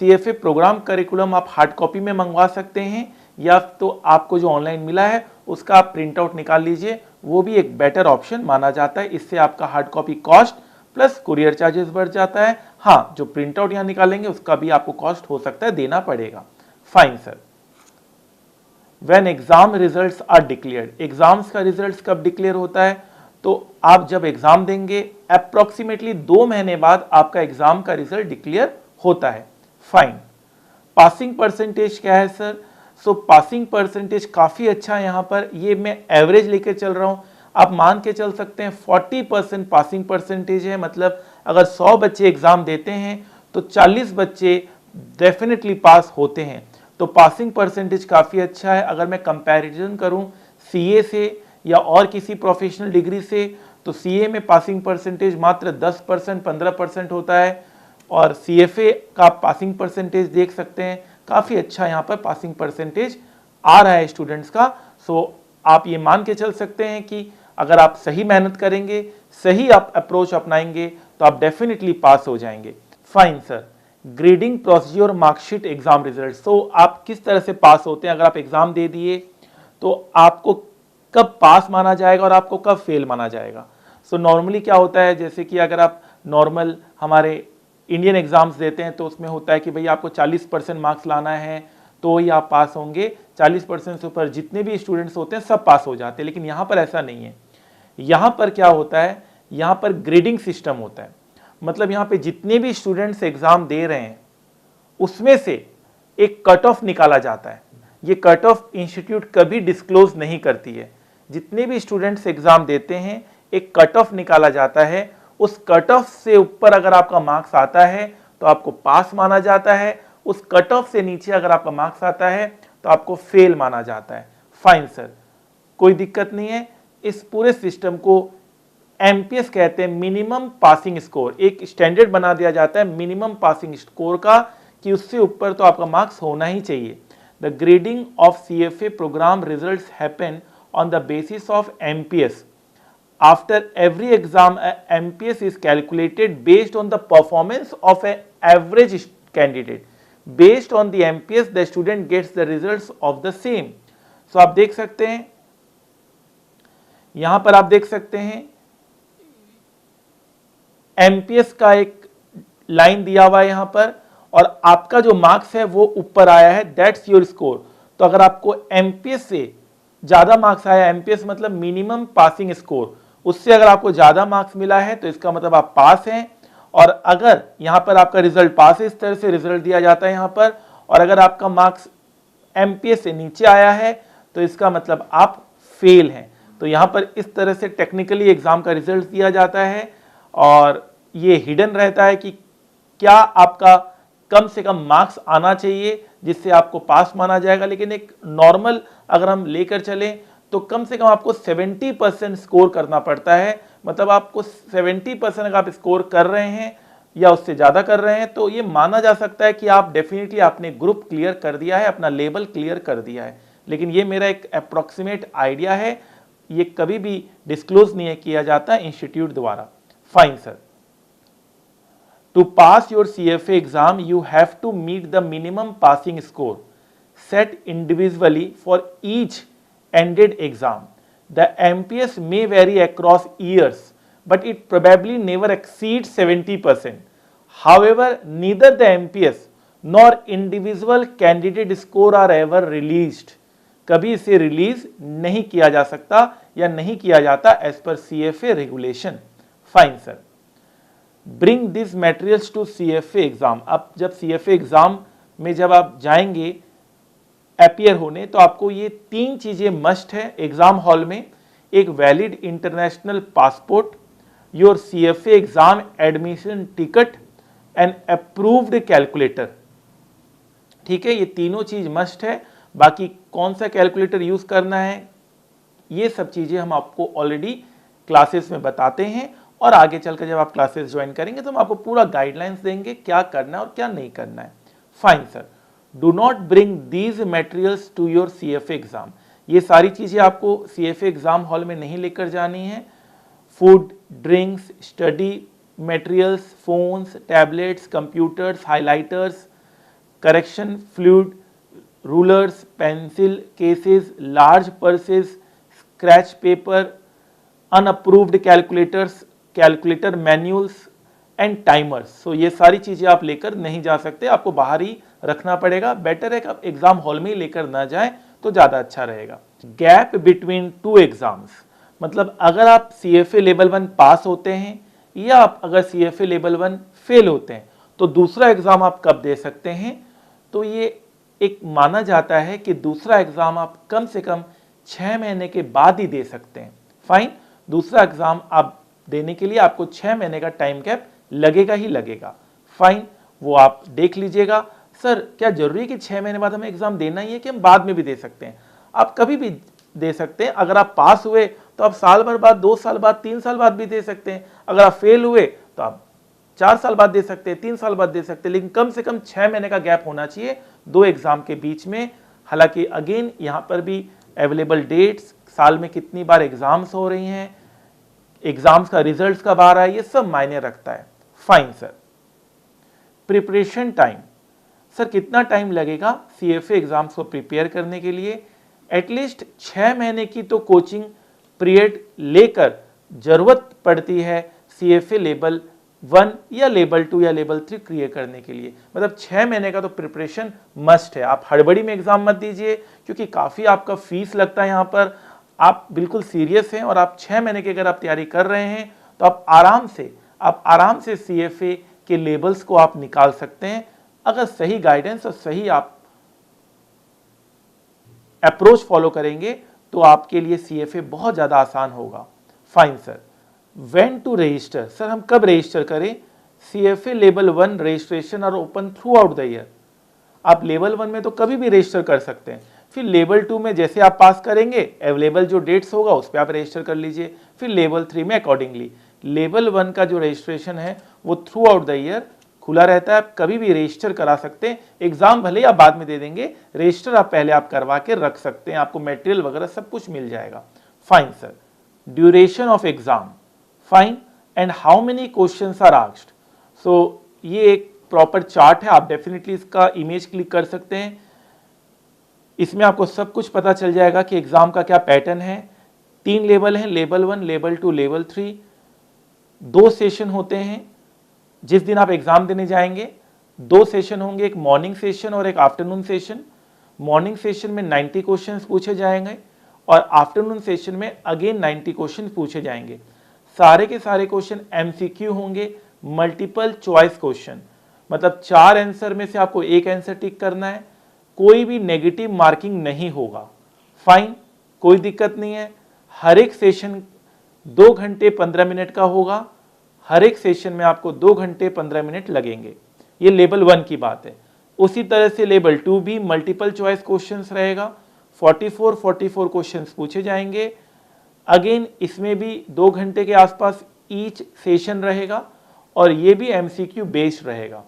CFA प्रोग्राम करिकुलम आप हार्ड कॉपी में मंगवा सकते हैं, या तो आपको जो ऑनलाइन मिला है उसका आप प्रिंट आउट निकाल लीजिए, वो भी एक बेटर ऑप्शन माना जाता है। इससे आपका hard copy cost plus courier charges बढ़ जाता है। हाँ, जो प्रिंट आउट यहाँ निकालेंगे उसका भी आपको कॉस्ट हो सकता है देना पड़ेगा। Fine sir. When exam results are declared, exams का रिजल्ट्स कब डिक्लेयर होता है? तो आप जब एग्जाम देंगे अप्रोक्सीमेटली 2 महीने बाद आपका एग्जाम का रिजल्ट डिक्लेयर होता है। फाइन। पासिंग परसेंटेज क्या है सर? सो पासिंग परसेंटेज काफी अच्छा है यहाँ पर, ये मैं एवरेज लेकर चल रहा हूँ। आप मान के चल सकते हैं 40% पासिंग परसेंटेज है, मतलब अगर 100 बच्चे एग्जाम देते हैं तो 40 बच्चे डेफिनेटली पास होते हैं। तो पासिंग परसेंटेज काफ़ी अच्छा है। अगर मैं कंपैरिजन करूं CA से या और किसी प्रोफेशनल डिग्री से, तो CA में पासिंग परसेंटेज मात्र 10% 15% होता है, और CFA का पासिंग परसेंटेज देख सकते हैं काफ़ी अच्छा यहाँ पर पासिंग परसेंटेज आ रहा है स्टूडेंट्स का। सो आप ये मान के चल सकते हैं कि अगर आप सही मेहनत करेंगे, सही आप अप्रोच अपनाएंगे तो आप डेफिनेटली पास हो जाएंगे। Fine sir. ग्रेडिंग प्रोसीजर और मार्कशीट एग्जाम रिजल्ट, सो आप किस तरह से पास होते हैं? अगर आप एग्जाम दे दिए तो आपको कब पास माना जाएगा और आपको कब फेल माना जाएगा? सो नॉर्मली क्या होता है, जैसे कि अगर आप नॉर्मल हमारे इंडियन एग्जाम्स देते हैं तो उसमें होता है कि भाई आपको 40% मार्क्स लाना है तो ही आप पास होंगे, 40% से ऊपर जितने भी स्टूडेंट्स होते हैं सब पास हो जाते हैं। लेकिन यहाँ पर ऐसा नहीं है। यहाँ पर क्या होता है, यहाँ पर ग्रेडिंग सिस्टम होता है। मतलब यहाँ पे जितने भी स्टूडेंट्स एग्जाम दे रहे हैं उसमें से एक कट ऑफ निकाला जाता है। ये कट ऑफ इंस्टीट्यूट कभी डिस्क्लोज नहीं करती है। जितने भी स्टूडेंट्स एग्जाम देते हैं एक कट ऑफ निकाला जाता है, उस कट ऑफ से ऊपर अगर आपका मार्क्स आता है तो आपको पास माना जाता है, उस कट ऑफ से नीचे अगर आपका मार्क्स आता है तो आपको फेल माना जाता है। फाइन सर, कोई दिक्कत नहीं है। इस पूरे सिस्टम को एमपीएस कहते हैं, मिनिमम पासिंग स्कोर। एक स्टैंडर्ड बना दिया जाता है मिनिमम पासिंग स्कोर का कि उससे ऊपर तो आपका मार्क्स होना ही चाहिए। The grading of CFA programme results happen on the basis of MPS. After every exam, MPS is calculated based on the performance of an average candidate. Based on the MPS, the student gets the results of the same. So आप देख सकते हैं, यहां पर आप देख सकते हैं MPS का एक लाइन दिया हुआ है यहां पर, और आपका जो मार्क्स है वो ऊपर आया है, दैट्स योर स्कोर। तो अगर आपको MPS से ज्यादा मार्क्स आया, MPS मतलब मिनिमम पासिंग स्कोर, उससे अगर आपको ज्यादा मार्क्स मिला है तो इसका मतलब आप पास हैं। और अगर यहां पर आपका रिजल्ट पास है, इस तरह से रिजल्ट दिया जाता है यहां पर, और अगर आपका मार्क्स एमपीएस से नीचे आया है तो इसका मतलब आप फेल हैं। तो यहां पर इस तरह से टेक्निकली एग्जाम का रिजल्ट दिया जाता है, और ये हिडन रहता है कि क्या आपका कम से कम मार्क्स आना चाहिए जिससे आपको पास माना जाएगा। लेकिन एक नॉर्मल अगर हम लेकर चलें तो कम से कम आपको 70% स्कोर करना पड़ता है। मतलब आपको 70% अगर आप स्कोर कर रहे हैं या उससे ज़्यादा कर रहे हैं तो ये माना जा सकता है कि आप डेफिनेटली आपने ग्रुप क्लियर कर दिया है, अपना लेवल क्लियर कर दिया है। लेकिन ये मेरा एक अप्रॉक्सीमेट आइडिया है, ये कभी भी डिस्क्लोज नहीं किया जाता इंस्टीट्यूट द्वारा। Fine sir, to pass your CFA exam you have to meet the minimum passing score set individually for each ended exam. The MPS may vary across years, but it probably never exceeds 70%. However, neither the MPS nor individual candidate score are ever released. कभी इसे release नहीं किया जा सकता या नहीं किया जाता as per CFA regulation. Fine sir, bring this materials to CFA exam. अब जब CFA एग्जाम में जब आप जाएंगे अपीयर होने तो आपको ये 3 चीजें मस्ट है एग्जाम हॉल में। एक valid international passport, your CFA exam admission ticket and approved calculator. ठीक है, ये तीनों चीज मस्ट है। बाकी कौन सा कैलकुलेटर यूज करना है ये सब चीजें हम आपको ऑलरेडी क्लासेस में बताते हैं, और आगे चलकर जब आप क्लासेस ज्वाइन करेंगे तो हम आपको पूरा गाइडलाइंस देंगे क्या करना है और क्या नहीं करना है। Fine sir, do not bring these materials to your CFA exam. ये सारी चीजें आपको CFA एग्जाम हॉल में नहीं लेकर जानी है। Food, drinks, study materials, phones, tablets, computers, highlighters, correction fluid, rulers, pencil cases, large purses, scratch paper, unapproved calculators, calculator manuals and timers. So ये सारी चीजें आप लेकर नहीं जा सकते, आपको बाहर ही रखना पड़ेगा। बेटर है कि आप एग्जाम हॉल में ही लेकर ना जाएं तो ज्यादा अच्छा रहेगा। गैप बिटवीन 2 एग्जाम्स, मतलब अगर आप CFA लेवल 1 पास होते हैं या आप अगर CFA लेवल 1 फेल होते हैं तो दूसरा एग्जाम आप कब दे सकते हैं। तो ये एक माना जाता है कि दूसरा एग्जाम आप कम से कम 6 महीने के बाद ही दे सकते हैं। फाइन, दूसरा एग्जाम आप देने के लिए आपको 6 महीने का टाइम गैप लगेगा ही लगेगा। फाइन, वो आप देख लीजिएगा। सर, क्या जरूरी है कि 6 महीने बाद हमें एग्जाम देना ही है कि हम बाद में भी दे सकते हैं? आप कभी भी दे सकते हैं। अगर आप पास हुए तो आप साल भर बाद, 2 साल बाद, 3 साल बाद भी दे सकते हैं। अगर आप फेल हुए तो आप 4 साल बाद दे सकते हैं, 3 साल बाद दे सकते हैं, लेकिन कम से कम 6 महीने का गैप होना चाहिए 2 एग्जाम के बीच में। हालांकि अगेन यहाँ पर भी अवेलेबल डेट्स, साल में कितनी बार एग्जाम्स हो रही हैं, एग्जाम्स का रिजल्ट कब आ रहा है, ये सब मायने रखता है। Fine sir, preparation time. Sir, कितना टाइम लगेगा CFA एग्जाम्स को प्रिपेयर करने के लिए? एटलीस्ट 6 महीने की तो कोचिंग पीरियड लेकर जरूरत पड़ती है CFA लेवल 1 या लेवल 2 या लेवल 3 क्लियर करने के लिए। मतलब 6 महीने का तो प्रिपरेशन मस्ट है। आप हड़बड़ी में एग्जाम मत दीजिए, क्योंकि काफ़ी आपका फीस लगता है यहाँ पर। आप बिल्कुल सीरियस हैं और आप 6 महीने की अगर आप तैयारी कर रहे हैं तो आप आराम से CFA के लेवल्स को आप निकाल सकते हैं, अगर सही गाइडेंस और सही आप अप्रोच फॉलो करेंगे तो आपके लिए CFA बहुत ज़्यादा आसान होगा। Fine sir, when to register? Sir हम कब रजिस्टर करें? CFA level 1 registration are open throughout the year. आप लेवल 1 में तो कभी भी रजिस्टर कर सकते हैं, फिर लेवल 2 में जैसे आप पास करेंगे अवेलेबल जो डेट्स होगा उस पर आप रजिस्टर कर लीजिए, फिर लेवल 3 में अकॉर्डिंगली। लेवल 1 का जो रजिस्ट्रेशन है वो थ्रू आउट द ईयर खुला रहता है, आप कभी भी रजिस्टर करा सकते हैं। एग्जाम भले आप बाद में दे देंगे, रजिस्टर आप पहले आप करवा के रख सकते हैं, आपको मटेरियल वगैरह सब कुछ मिल जाएगा। Fine sir, duration of exam, fine, and how many questions are asked? So ये एक प्रॉपर चार्ट है, आप डेफिनेटली इसका इमेज क्लिक कर सकते हैं। इसमें आपको सब कुछ पता चल जाएगा कि एग्जाम का क्या पैटर्न है। 3 लेवल हैं, लेवल 1, लेवल 2, लेवल 3। 2 सेशन होते हैं जिस दिन आप एग्जाम देने जाएंगे। 2 सेशन होंगे, एक मॉर्निंग सेशन और एक आफ्टरनून सेशन। मॉर्निंग सेशन में 90 क्वेश्चंस पूछे जाएंगे और आफ्टरनून सेशन में अगेन 90 क्वेश्चन पूछे जाएंगे। सारे के सारे क्वेश्चन MCQ होंगे, मल्टीपल चॉइस क्वेश्चन, मतलब 4 आंसर में से आपको एक आंसर टिक करना है, कोई भी नेगेटिव मार्किंग नहीं होगा। फाइन, कोई दिक्कत नहीं है। हर एक सेशन 2 घंटे 15 मिनट का होगा, हर एक सेशन में आपको 2 घंटे 15 मिनट लगेंगे। ये लेवल 1 की बात है। उसी तरह से लेवल 2 भी मल्टीपल चॉइस क्वेश्चंस रहेगा, 44 क्वेश्चंस पूछे जाएंगे। अगेन इसमें भी 2 घंटे के आसपास ईच सेशन रहेगा और ये भी MCQ बेस्ड रहेगा।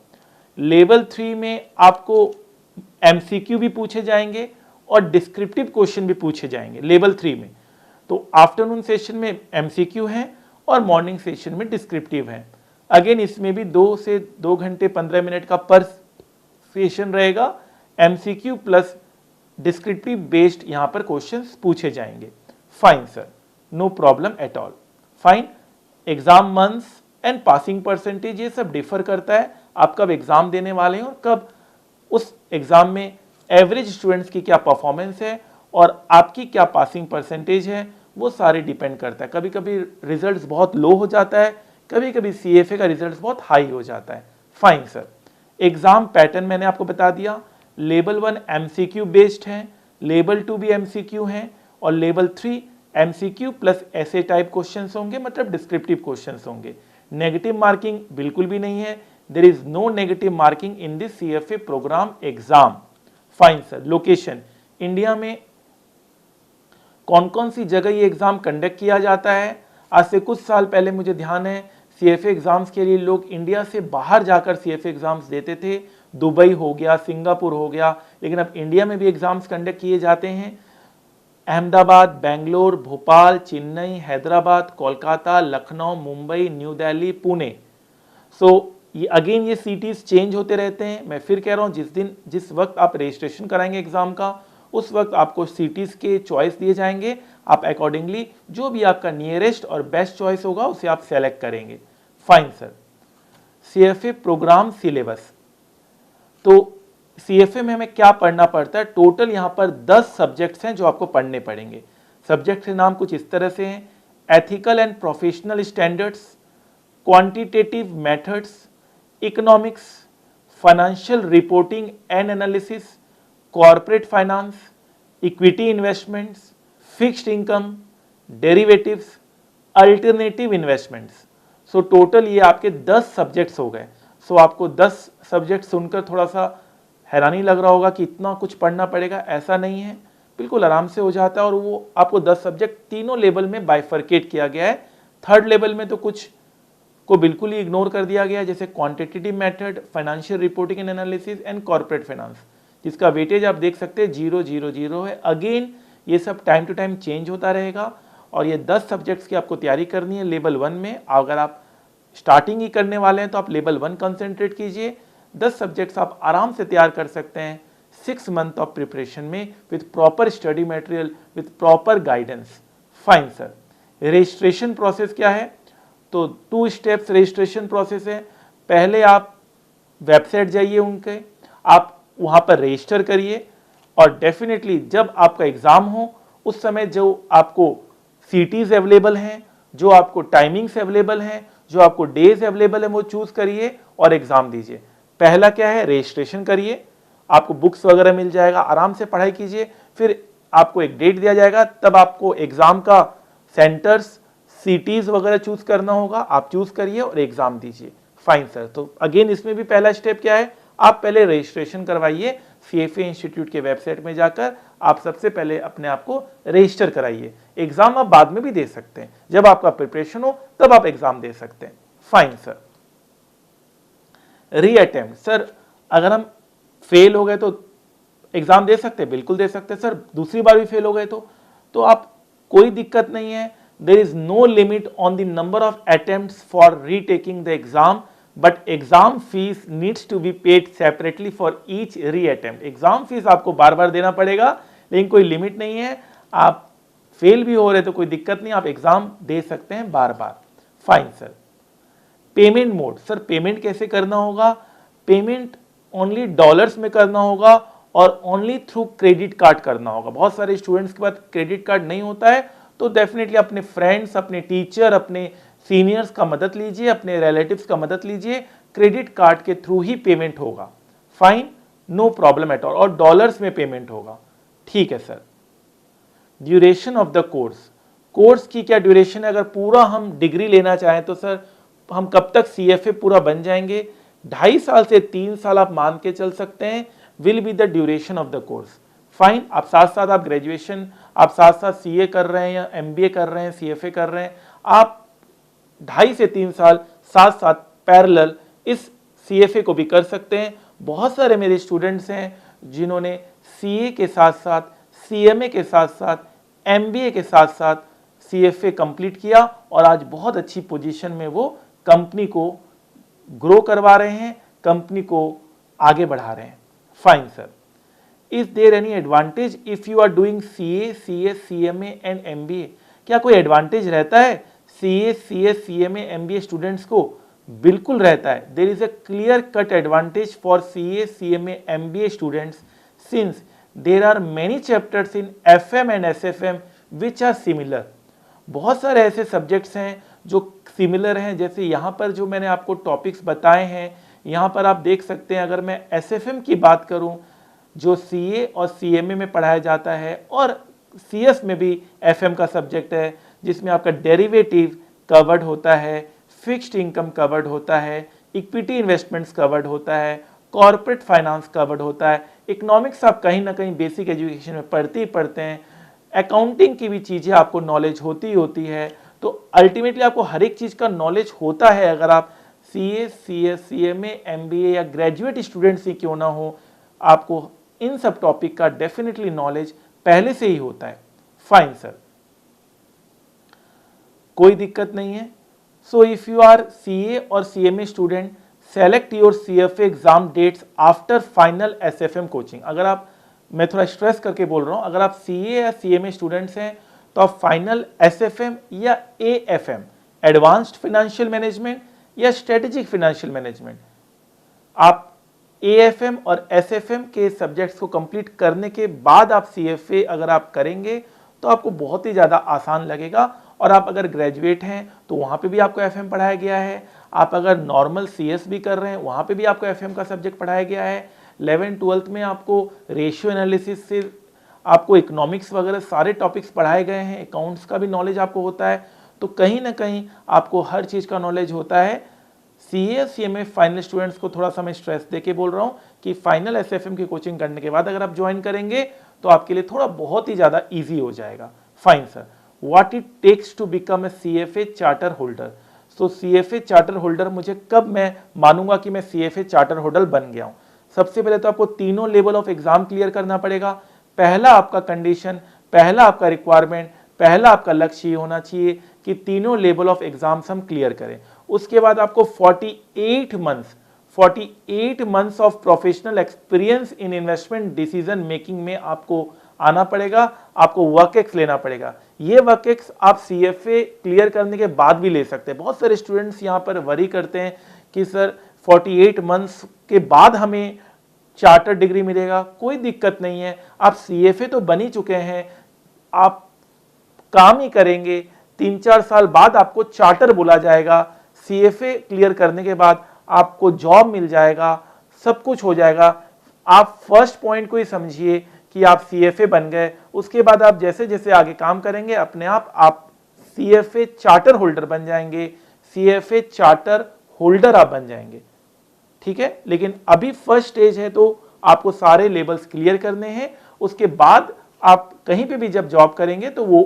लेवल 3 में आपको MCQ भी पूछे जाएंगे और डिस्क्रिप्टिव क्वेश्चन भी पूछे जाएंगे लेवल 3 में। तो आफ्टरनून सेशन में MCQ है और मॉर्निंग सेशन में डिस्क्रिप्टिव है। अगेन इसमें भी 2 से 2 घंटे 15 मिनट का पर सेशन रहेगा, MCQ प्लस डिस्क्रिप्टिव बेस्ड यहाँ पर क्वेश्चंस पूछे जाएंगे। Fine sir, no problem at all. Fine, exam months and passing percentage ये सब डिफर करता है, आप कब एग्जाम देने वाले हैं और कब उस एग्जाम में एवरेज स्टूडेंट्स की क्या परफॉर्मेंस है और आपकी क्या पासिंग परसेंटेज है, वो सारे डिपेंड करता है। कभी कभी रिजल्ट्स बहुत लो हो जाता है, कभी कभी CFA का रिजल्ट बहुत हाई हो जाता है। फाइन सर, एग्जाम पैटर्न मैंने आपको बता दिया। लेवल 1 MCQ बेस्ड है, लेवल 2 भी MCQ है और लेवल 3 MCQ प्लस ऐसे टाइप क्वेश्चंस होंगे, मतलब डिस्क्रिप्टिव क्वेश्चंस होंगे। नेगेटिव मार्किंग बिल्कुल भी नहीं है, there is no negative marking in this CFA programme exam. Fine sir, location, India में कौन कौन सी जगह ये एग्जाम कंडक्ट किया जाता है? आज से कुछ साल पहले मुझे ध्यान है CFA एग्जाम्स के लिए लोग इंडिया से बाहर जाकर CFA एग्जाम्स देते थे, दुबई हो गया, सिंगापुर हो गया, लेकिन अब इंडिया में भी एग्जाम्स कंडक्ट किए जाते हैं। अहमदाबाद, बेंगलोर, भोपाल, चेन्नई, हैदराबाद, कोलकाता, लखनऊ, मुंबई, न्यू दिल्ली, पुणे। सो ये अगेन ये सिटीज चेंज होते रहते हैं। मैं फिर कह रहा हूँ, जिस वक्त आप रजिस्ट्रेशन कराएंगे एग्जाम का, उस वक्त आपको सिटीज के चॉइस दिए जाएंगे, आप अकॉर्डिंगली जो भी आपका नियरेस्ट और बेस्ट चॉइस होगा उसे आप सेलेक्ट करेंगे। Fine sir, CFA programme syllabus, तो CFA में हमें क्या पढ़ना पड़ता है? टोटल यहाँ पर 10 सब्जेक्ट्स हैं जो आपको पढ़ने पड़ेंगे। सब्जेक्ट के नाम कुछ इस तरह से हैं: ethical and professional standards, quantitative methods, economics, financial reporting and analysis, corporate finance, equity investments, fixed income, derivatives, alternative investments. So total ये आपके 10 सब्जेक्ट्स हो गए। सो आपको 10 सब्जेक्ट सुनकर थोड़ा सा हैरानी लग रहा होगा कि इतना कुछ पढ़ना पड़ेगा, ऐसा नहीं है, बिल्कुल आराम से हो जाता है। और वो आपको 10 सब्जेक्ट तीनों लेवल में बाइफरकेट किया गया है। थर्ड लेवल में तो कुछ को बिल्कुल ही इग्नोर कर दिया गया है, जैसे quantitative method, financial reporting and analysis and corporate finance, जिसका वेटेज आप देख सकते हैं 0 0 0 है। अगेन ये सब टाइम टू टाइम चेंज होता रहेगा। और ये 10 सब्जेक्ट्स की आपको तैयारी करनी है लेवल 1 में। अगर आप स्टार्टिंग ही करने वाले हैं तो आप लेवल 1 कंसंट्रेट कीजिए। 10 सब्जेक्ट्स आप आराम से तैयार कर सकते हैं 6 मंथ ऑफ प्रिपरेशन में, with proper study material, with proper guidance. Fine sir, registration process क्या है? तो 2 स्टेप्स रजिस्ट्रेशन प्रोसेस है। पहले आप वेबसाइट जाइए उनके, आप वहाँ पर रजिस्टर करिए और डेफिनेटली जब आपका एग्ज़ाम हो उस समय जो आपको सीटीज़ अवेलेबल हैं, जो आपको टाइमिंग्स अवेलेबल हैं, जो आपको डेज अवेलेबल है, वो चूज़ करिए और एग्ज़ाम दीजिए। पहला क्या है, रजिस्ट्रेशन करिए, आपको बुक्स वगैरह मिल जाएगा, आराम से पढ़ाई कीजिए, फिर आपको एक डेट दिया जाएगा, तब आपको एग्ज़ाम का सेंटर्स, सीटीज़ वगैरह चूज़ करना होगा, आप चूज़ करिए और एग्ज़ाम दीजिए। फाइन सर, तो अगेन इसमें भी पहला स्टेप क्या है, आप पहले रजिस्ट्रेशन करवाइए, CFA इंस्टीट्यूट के वेबसाइट में जाकर आप सबसे पहले अपने आप को रजिस्टर कराइए। एग्जाम आप बाद में भी दे सकते हैं, जब आपका प्रिपरेशन हो तब आप एग्जाम दे सकते हैं। Fine sir. रीअटेम्प्ट, सर अगर हम फेल हो गए तो एग्जाम दे सकते हैं? बिल्कुल दे सकते हैं सर। दूसरी बार भी फेल हो गए तो आप, कोई दिक्कत नहीं है। There is no limit on the number of attempts for retaking the exam, but exam fees needs to be paid separately for each reattempt. Exam fees आपको बार बार देना पड़ेगा, लेकिन कोई लिमिट नहीं है। आप फेल भी हो रहे तो कोई दिक्कत नहीं, आप एग्जाम दे सकते हैं बार बार। Fine sir. Payment mode, sir payment कैसे करना होगा? पेमेंट ओनली डॉलर्स में करना होगा और ओनली थ्रू क्रेडिट कार्ड करना होगा। बहुत सारे स्टूडेंट्स के पास क्रेडिट कार्ड नहीं होता है, तो डेफिनेटली अपने फ्रेंड्स, अपने टीचर, अपने सीनियर्स का मदद लीजिए, अपने रिलेटिव्स का मदद लीजिए, क्रेडिट कार्ड के थ्रू ही पेमेंट होगा। Fine, no problem at all, और डॉलर्स में पेमेंट होगा। ठीक है सर। Duration of the course, course की क्या ड्यूरेशन है? अगर पूरा हम डिग्री लेना चाहें तो सर हम कब तक CFA पूरा बन जाएंगे? 2.5 साल से 3 साल आप मान के चल सकते हैं, will be the duration of the course. Fine, आप साथ साथ आप ग्रेजुएशन, आप साथ साथ CA कर रहे हैं या MBA कर रहे हैं, CFA कर रहे हैं, आप 2.5 से 3 साल साथ साथ पैरेलल इस CFA को भी कर सकते हैं। बहुत सारे मेरे स्टूडेंट्स हैं जिन्होंने CA के साथ साथ, CMA के साथ साथ, MBA के साथ साथ CFA कंप्लीट किया और आज बहुत अच्छी पोजीशन में वो कंपनी को ग्रो करवा रहे हैं, कंपनी को आगे बढ़ा रहे हैं। Fine sir. Is there any advantage if you are doing CA, CS, CMA and MBA? क्या कोई एडवांटेज रहता है CA, CS, CMA, MBA students को? बिल्कुल रहता है। There is a clear cut advantage for CA, CMA, MBA students since there are many chapters in FM and SFM which are similar. बहुत सारे ऐसे सब्जेक्ट्स हैं जो सिमिलर हैं, जैसे यहाँ पर जो मैंने आपको टॉपिक्स बताए हैं, यहाँ पर आप देख सकते हैं। अगर मैं SFM की बात करूँ, जो CA और CMA में पढ़ाया जाता है, और CS में भी FM का सब्जेक्ट है, जिसमें आपका डेरिवेटिव कवर्ड होता है, फिक्स्ड इनकम कवर्ड होता है, इक्विटी इन्वेस्टमेंट्स कवर्ड होता है, कॉर्पोरेट फाइनेंस कवर्ड होता है। इकोनॉमिक्स आप कहीं ना कहीं बेसिक एजुकेशन में पढ़ते ही पढ़ते हैं, अकाउंटिंग की भी चीज़ें आपको नॉलेज होती ही होती है। तो अल्टीमेटली आपको हर एक चीज़ का नॉलेज होता है। अगर आप CA, CS, CMA, MBA या ग्रेजुएट स्टूडेंट्स ही क्यों ना हो, आपको इन सब टॉपिक का डेफिनेटली नॉलेज पहले से ही होता है। फाइन सर, कोई दिक्कत नहीं है। So if you are CA और CMA student, select your CFA exam dates after final SFM coaching. अगर आप, मैं थोड़ा स्ट्रेस करके बोल रहा हूँ, अगर आप CA या CMA स्टूडेंट्स हैं तो आप फाइनल SFM या AFM, एडवांस्ड फाइनेंशियल मैनेजमेंट या स्ट्रेटेजिक फाइनेंशियल मैनेजमेंट, आप AFM और SFM के सब्जेक्ट्स को कंप्लीट करने के बाद आप CFA अगर आप करेंगे तो आपको बहुत ही ज़्यादा आसान लगेगा। और आप अगर ग्रेजुएट हैं तो वहाँ पे भी आपको FM पढ़ाया गया है। आप अगर नॉर्मल CS भी कर रहे हैं, वहाँ पे भी आपको FM का सब्जेक्ट पढ़ाया गया है। 11th-12th में आपको रेशियो एनालिसिस से आपको इकोनॉमिक्स वगैरह सारे टॉपिक्स पढ़ाए गए हैं, अकाउंट्स का भी नॉलेज आपको होता है। तो कहीं ना कहीं आपको हर चीज़ का नॉलेज होता है। CA CMA फाइनल स्टूडेंट्स को थोड़ा सा मैं स्ट्रेस दे के बोल रहा हूँ कि फाइनल SFM की कोचिंग करने के बाद अगर आप ज्वाइन करेंगे तो आपके लिए थोड़ा बहुत ही ज़्यादा ईजी हो जाएगा। Fine sir. What it takes to become a CFA charter holder? So CFA charter holder मुझे कब मैं मानूंगा कि मैं CFA चार्टर होल्डर बन गया हूँ? सबसे पहले तो आपको तीनों लेवल ऑफ एग्जाम क्लियर करना पड़ेगा। पहला आपका कंडीशन, पहला आपका रिक्वायरमेंट, पहला आपका लक्ष्य ये होना चाहिए कि तीनों लेवल ऑफ एग्जाम्स हम क्लियर करें। उसके बाद आपको 48 months of professional experience in investment decision making में आपको आना पड़ेगा, आपको वर्क एक्स लेना पड़ेगा। ये WCAGs आप CFA क्लियर करने के बाद भी ले सकते हैं। बहुत सारे स्टूडेंट्स यहाँ पर वरी करते हैं कि सर 48 मंथ्स के बाद हमें चार्टर डिग्री मिलेगा। कोई दिक्कत नहीं है, आप CFA तो बन ही चुके हैं, आप काम ही करेंगे, 3-4 साल बाद आपको चार्टर बोला जाएगा, CFA क्लियर करने के बाद आपको जॉब मिल जाएगा, सब कुछ हो जाएगा। आप फर्स्ट पॉइंट को ही समझिए कि आप CFA बन गए, उसके बाद आप जैसे जैसे आगे काम करेंगे अपने आप CFA चार्टर होल्डर बन जाएंगे, CFA चार्टर होल्डर आप बन जाएंगे, ठीक है। लेकिन अभी फर्स्ट स्टेज है तो आपको सारे लेवल्स क्लियर करने हैं, उसके बाद आप कहीं पे भी जब जॉब करेंगे तो वो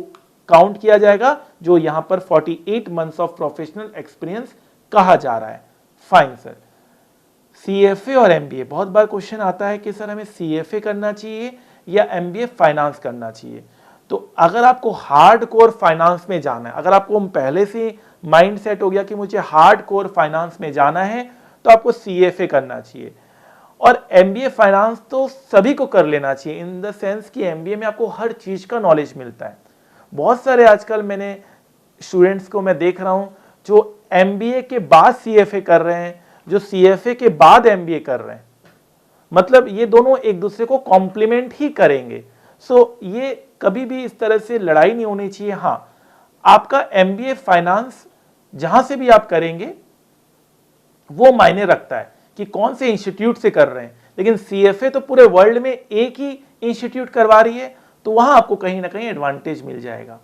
काउंट किया जाएगा, जो यहां पर 48 मंथ्स ऑफ प्रोफेशनल एक्सपीरियंस कहा जा रहा है। फाइन सर, CFA और MBA, बहुत बार क्वेश्चन आता है कि सर हमें CFA करना चाहिए या MBA फाइनेंस करना चाहिए। तो अगर आपको हार्ड कोर फाइनेंस में जाना है, अगर आपको पहले से माइंड सेट हो गया कि मुझे हार्ड कोर फाइनेंस में जाना है, तो आपको CFA करना चाहिए। और MBA फाइनेंस तो सभी को कर लेना चाहिए, इन द सेंस कि MBA में आपको हर चीज का नॉलेज मिलता है। बहुत सारे आजकल मैंने स्टूडेंट्स को मैं देख रहा हूं जो MBA के बाद CFA कर रहे हैं, जो CFA के बाद MBA कर रहे हैं, मतलब ये दोनों एक दूसरे को कॉम्प्लीमेंट ही करेंगे। सो ये कभी भी इस तरह से लड़ाई नहीं होनी चाहिए। हाँ, आपका MBA फाइनेंस जहां से भी आप करेंगे वो मायने रखता है कि कौन से इंस्टीट्यूट से कर रहे हैं, लेकिन CFA तो पूरे वर्ल्ड में एक ही इंस्टीट्यूट करवा रही है, तो वहां आपको कहीं ना कहीं एडवांटेज मिल जाएगा।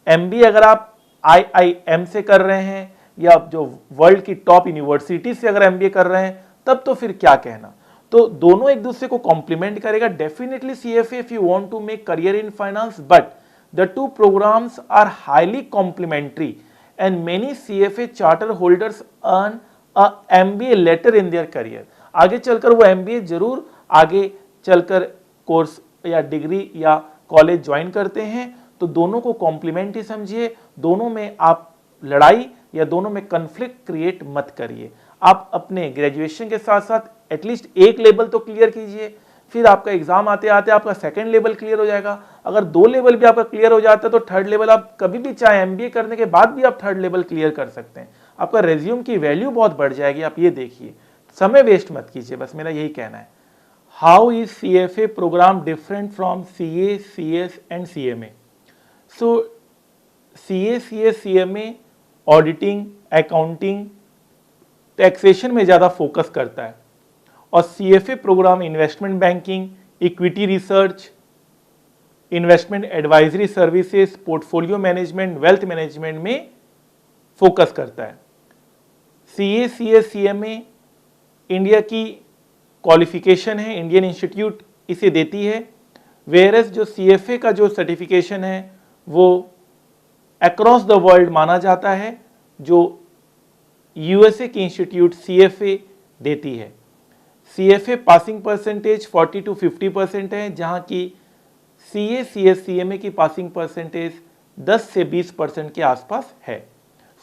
MBA अगर आप IIM से कर रहे हैं या जो वर्ल्ड की टॉप यूनिवर्सिटी से अगर MBA कर रहे हैं, तब तो फिर क्या कहना। तो दोनों एक दूसरे को कॉम्प्लीमेंट करेगा। Definitely CFA if you want to make career in finance, but the two programs are highly complementary and many CFA charter holders earn a MBA later in their career। आगे चलकर वो MBA जरूर आगे चलकर course या degree या college join करते हैं। तो दोनों को कॉम्प्लीमेंट ही समझिए, दोनों में आप लड़ाई या दोनों में कन्फ्लिक्ट क्रिएट मत करिए। आप अपने ग्रेजुएशन के साथ साथ एटलीस्ट एक लेवल तो क्लियर कीजिए, फिर आपका एग्जाम आते आते आपका सेकंड लेवल क्लियर हो जाएगा। अगर 2 लेवल भी आपका क्लियर हो जाता है तो थर्ड लेवल आप कभी भी चाहे MBA करने के बाद भी आप थर्ड लेवल क्लियर कर सकते हैं। आपका रेज्यूम की वैल्यू बहुत बढ़ जाएगी। आप ये देखिए, समय वेस्ट मत कीजिए, बस मेरा यही कहना है। How is CFA programme different from CA, CS and CMA? सो CA, CS, CMA auditing, accounting, taxation में ज़्यादा फोकस करता है, और CFA programme investment banking, equity research, investment advisory services, portfolio management, wealth management में फोकस करता है। CA, CS, CMA India की क्वालिफिकेशन है, इंडियन इंस्टीट्यूट इसे देती है, वेयरएस जो CFA का जो सर्टिफिकेशन है वो अक्रॉस द वर्ल्ड माना जाता है, जो USA की इंस्टीट्यूट CFA देती है। CFA पासिंग परसेंटेज 40 to 50% है, जहां की CA, CS, CMA की पासिंग परसेंटेज 10 से 20% के आसपास है।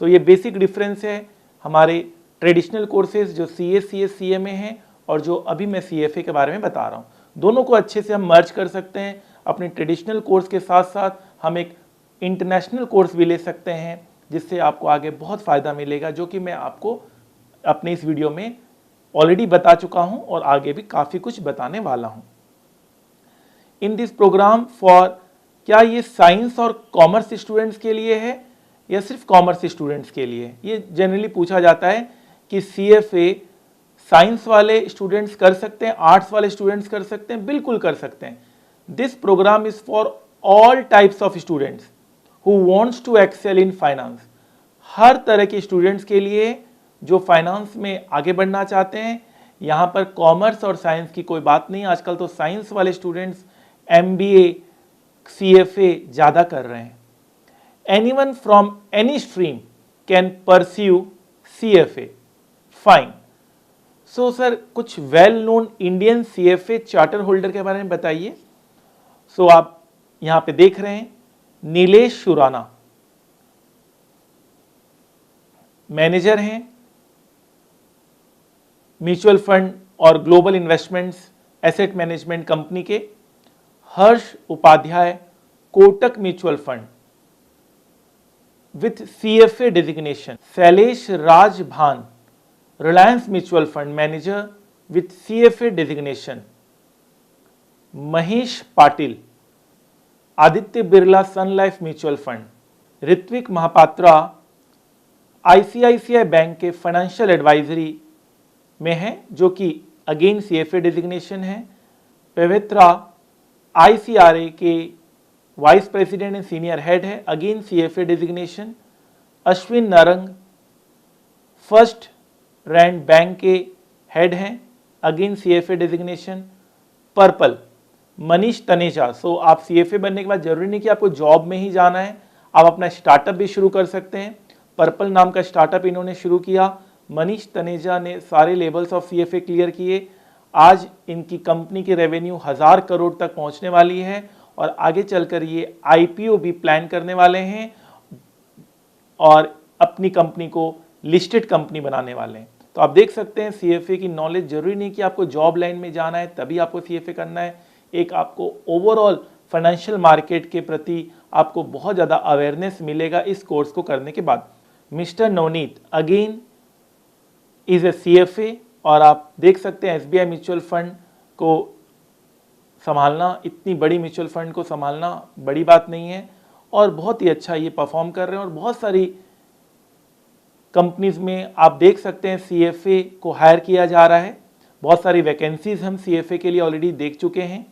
सो ये बेसिक डिफरेंस है हमारे ट्रेडिशनल कोर्सेज जो CA, CS, CMA हैं और जो अभी मैं CFA के बारे में बता रहा हूँ। दोनों को अच्छे से हम मर्ज कर सकते हैं। अपने ट्रेडिशनल कोर्स के साथ साथ हम एक इंटरनेशनल कोर्स भी ले सकते हैं, जिससे आपको आगे बहुत फ़ायदा मिलेगा, जो कि मैं आपको अपने इस वीडियो में ऑलरेडी बता चुका हूं और आगे भी काफ़ी कुछ बताने वाला हूं। इन दिस प्रोग्राम फॉर, क्या ये साइंस और कॉमर्स स्टूडेंट्स के लिए है या सिर्फ कॉमर्स स्टूडेंट्स के लिए? ये जनरली पूछा जाता है कि CFA साइंस वाले स्टूडेंट्स कर सकते हैं, आर्ट्स वाले स्टूडेंट्स कर सकते हैं? बिल्कुल कर सकते हैं। This programme is for all types of students who wants to excel in finance. हर तरह के स्टूडेंट्स के लिए जो फाइनेंस में आगे बढ़ना चाहते हैं। यहाँ पर कॉमर्स और साइंस की कोई बात नहीं, आजकल तो साइंस वाले स्टूडेंट्स MBA, CFA ज़्यादा कर रहे हैं। Anyone from any stream can pursue CFA। Fine. So sir, कुछ well known Indian CFA charter holder के बारे में बताइए। सो आप यहाँ पे देख रहे हैं नीलेश शुराना, मैनेजर हैं म्यूचुअल फंड और global investments asset management company के। Harsh Upadhyay, Kotak mutual fund, with CFA designation. Sailesh Raj Bhan, Reliance Mutual Fund Manager with CFA designation. Mahesh Patil, Aditya Birla Sun Life Mutual Fund. Ritwik Mahapatra ICICI bank के financial advisory में है, जो कि again CFA designation है. Pavitra ICRA के vice president and senior head है, again CFA designation. Ashwin Narang first rank bank के head हैं, अगेन CFA डेजिग्नेशन. पर्पल मनीष तनेजा. सो आप CFA बनने के बाद जरूरी नहीं कि आपको जॉब में ही जाना है, आप अपना स्टार्टअप भी शुरू कर सकते हैं. पर्पल नाम का स्टार्टअप इन्होंने शुरू किया. मनीष तनेजा ने सारे लेवल्स ऑफ CFA क्लियर किए. आज इनकी कंपनी की रेवेन्यू 1000 करोड़ तक पहुंचने वाली है और आगे चलकर ये IPO भी प्लान करने वाले हैं और अपनी कंपनी को लिस्टेड कंपनी बनाने वाले हैं. तो आप देख सकते हैं CFA की नॉलेज जरूरी नहीं कि आपको जॉब लाइन में जाना है तभी आपको CFA करना है. एक आपको ओवरऑल फाइनेंशियल मार्केट के प्रति आपको बहुत ज़्यादा अवेयरनेस मिलेगा इस कोर्स को करने के बाद. Mister Navneet again is a CFA और आप देख सकते हैं SBI म्यूचुअल फंड को संभालना, इतनी बड़ी म्यूचुअल फंड को संभालना बड़ी बात नहीं है और बहुत ही अच्छा ये परफॉर्म कर रहे हैं. और बहुत सारी कंपनीज में आप देख सकते हैं CFA को हायर किया जा रहा है. बहुत सारी वैकेंसीज हम CFA के लिए ऑलरेडी देख चुके हैं.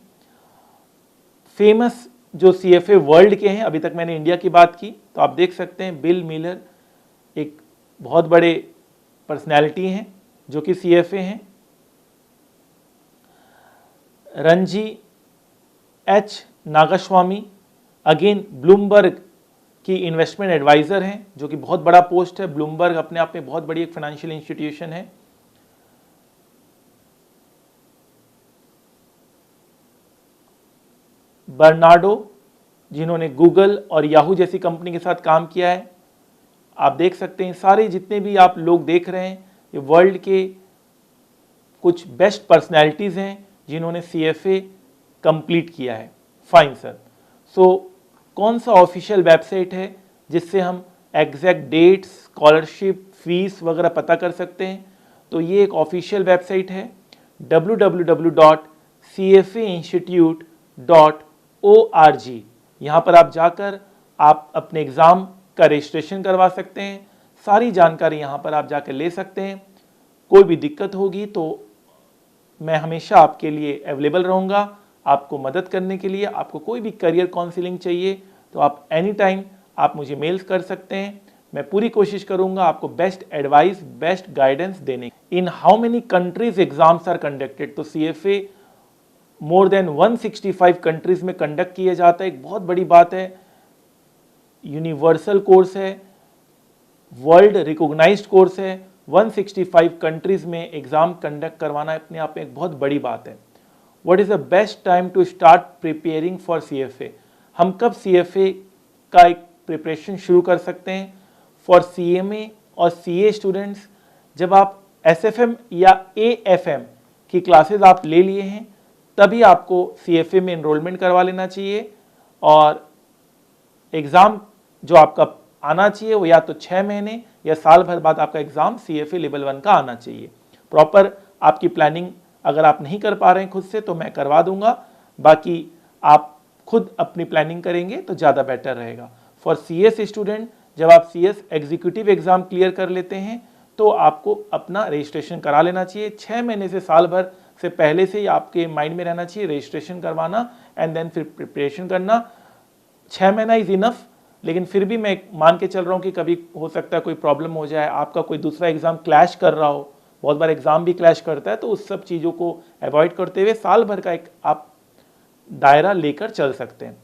फेमस जो CFA वर्ल्ड के हैं, अभी तक मैंने इंडिया की बात की, तो आप देख सकते हैं बिल मिलर एक बहुत बड़े पर्सनैलिटी हैं जो कि CFA हैं. Ranji H Nagaswamy again Bloomberg की इन्वेस्टमेंट एडवाइजर हैं, जो कि बहुत बड़ा पोस्ट है. ब्लूमबर्ग अपने आप में बहुत बड़ी एक फाइनेंशियल इंस्टीट्यूशन है. बर्नार्डो जिन्होंने गूगल और याहू जैसी कंपनी के साथ काम किया है. आप देख सकते हैं सारे जितने भी आप लोग देख रहे हैं ये वर्ल्ड के कुछ बेस्ट पर्सनैलिटीज़ हैं जिन्होंने CFA कंप्लीट किया है. Fine sir. सो कौन सा ऑफिशियल वेबसाइट है जिससे हम एग्जैक्ट डेट्स, स्कॉलरशिप, फीस वगैरह पता कर सकते हैं? तो ये एक ऑफिशियल वेबसाइट है www.cfainstitute.org. यहाँ पर आप जाकर आप अपने एग्ज़ाम का रजिस्ट्रेशन करवा सकते हैं. सारी जानकारी यहाँ पर आप जाकर ले सकते हैं. कोई भी दिक्कत होगी तो मैं हमेशा आपके लिए अवेलेबल रहूँगा आपको मदद करने के लिए. आपको कोई भी करियर काउंसलिंग चाहिए तो आप एनी टाइम आप मुझे मेल्स कर सकते हैं. मैं पूरी कोशिश करूँगा आपको बेस्ट एडवाइस, बेस्ट गाइडेंस देने. In how many countries exams are conducted? तो CFA मोर देन 165 कंट्रीज में कंडक्ट किया जाता है. एक बहुत बड़ी बात है. यूनिवर्सल कोर्स है, वर्ल्ड रिकॉग्नाइज्ड कोर्स है. 165 कंट्रीज में एग्जाम कंडक्ट करवाना अपने आप में एक बहुत बड़ी बात है. What is the best time to start preparing for CFA? हम कब CFA का एक प्रिपरेशन शुरू कर सकते हैं? फॉर CMA और CA स्टूडेंट्स, जब आप SFM या AFM की क्लासेस आप ले लिए हैं तभी आपको CFA में एनरोलमेंट करवा लेना चाहिए. और एग्ज़ाम जो आपका आना चाहिए वो या तो 6 महीने या साल भर बाद आपका एग्ज़ाम CFA लेवल 1 का आना चाहिए. प्रॉपर आपकी प्लानिंग अगर आप नहीं कर पा रहे हैं खुद से तो मैं करवा दूंगा, बाकी आप खुद अपनी प्लानिंग करेंगे तो ज़्यादा बेटर रहेगा. फॉर CS स्टूडेंट, जब आप CS एग्जीक्यूटिव एग्ज़ाम क्लियर कर लेते हैं तो आपको अपना रजिस्ट्रेशन करा लेना चाहिए. 6 महीने से साल भर से पहले से ही आपके माइंड में रहना चाहिए रजिस्ट्रेशन करवाना एंड देन फिर प्रिपरेशन करना. 6 महीना इज़ इनफ, लेकिन फिर भी मैं मान के चल रहा हूँ कि कभी हो सकता है कोई प्रॉब्लम हो जाए, आपका कोई दूसरा एग्ज़ाम क्लैश कर रहा हो. बहुत बार एग्ज़ाम भी क्लैश करता है, तो उस सब चीज़ों को अवॉइड करते हुए साल भर का एक आप दायरा लेकर चल सकते हैं.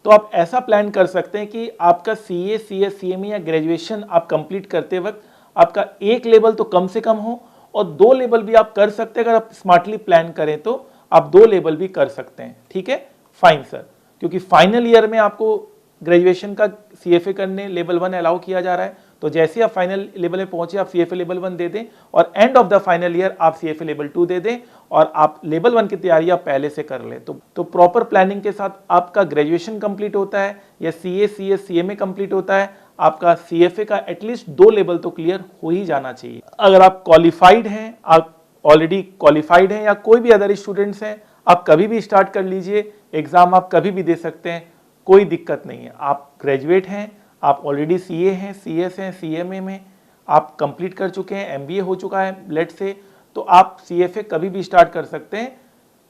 तो आप ऐसा प्लान कर सकते हैं कि आपका CA, CS, CME या ग्रेजुएशन आप कंप्लीट करते वक्त आपका एक लेवल तो कम से कम हो और 2 लेवल भी आप कर सकते हैं. अगर आप स्मार्टली प्लान करें तो आप 2 लेवल भी कर सकते हैं. ठीक है, फाइन सर. क्योंकि फाइनल ईयर में आपको ग्रेजुएशन का CFA करने लेवल 1 अलाउ किया जा रहा है, तो जैसे आप फाइनल लेवल में पहुंचे आप CFA लेवल 1 दे दें और end of the final year आप CFA लेवल 2 दे दें और आप लेवल 1 की तैयारी आप पहले से कर लें. तो प्रॉपर प्लानिंग के साथ आपका ग्रेजुएशन कंप्लीट होता है या CA, CS, CMA कंप्लीट होता है, आपका CFA का एटलीस्ट 2 लेवल तो क्लियर हो ही जाना चाहिए। अगर आप क्वालिफाइड हैं, आप ऑलरेडी क्वालिफाइड हैं, या कोई भी अदर स्टूडेंट्स हैं, आप कभी भी स्टार्ट कर लीजिए, एग्जाम आप कभी भी दे सकते हैं, कोई दिक्कत नहीं है। आप ग्रेजुएट हैं, आप ऑलरेडी CA हैं, CS हैं, CMA में आप कंप्लीट कर चुके हैं, MBA हो चुका है लेट से, तो आप CFA कभी भी स्टार्ट कर सकते हैं,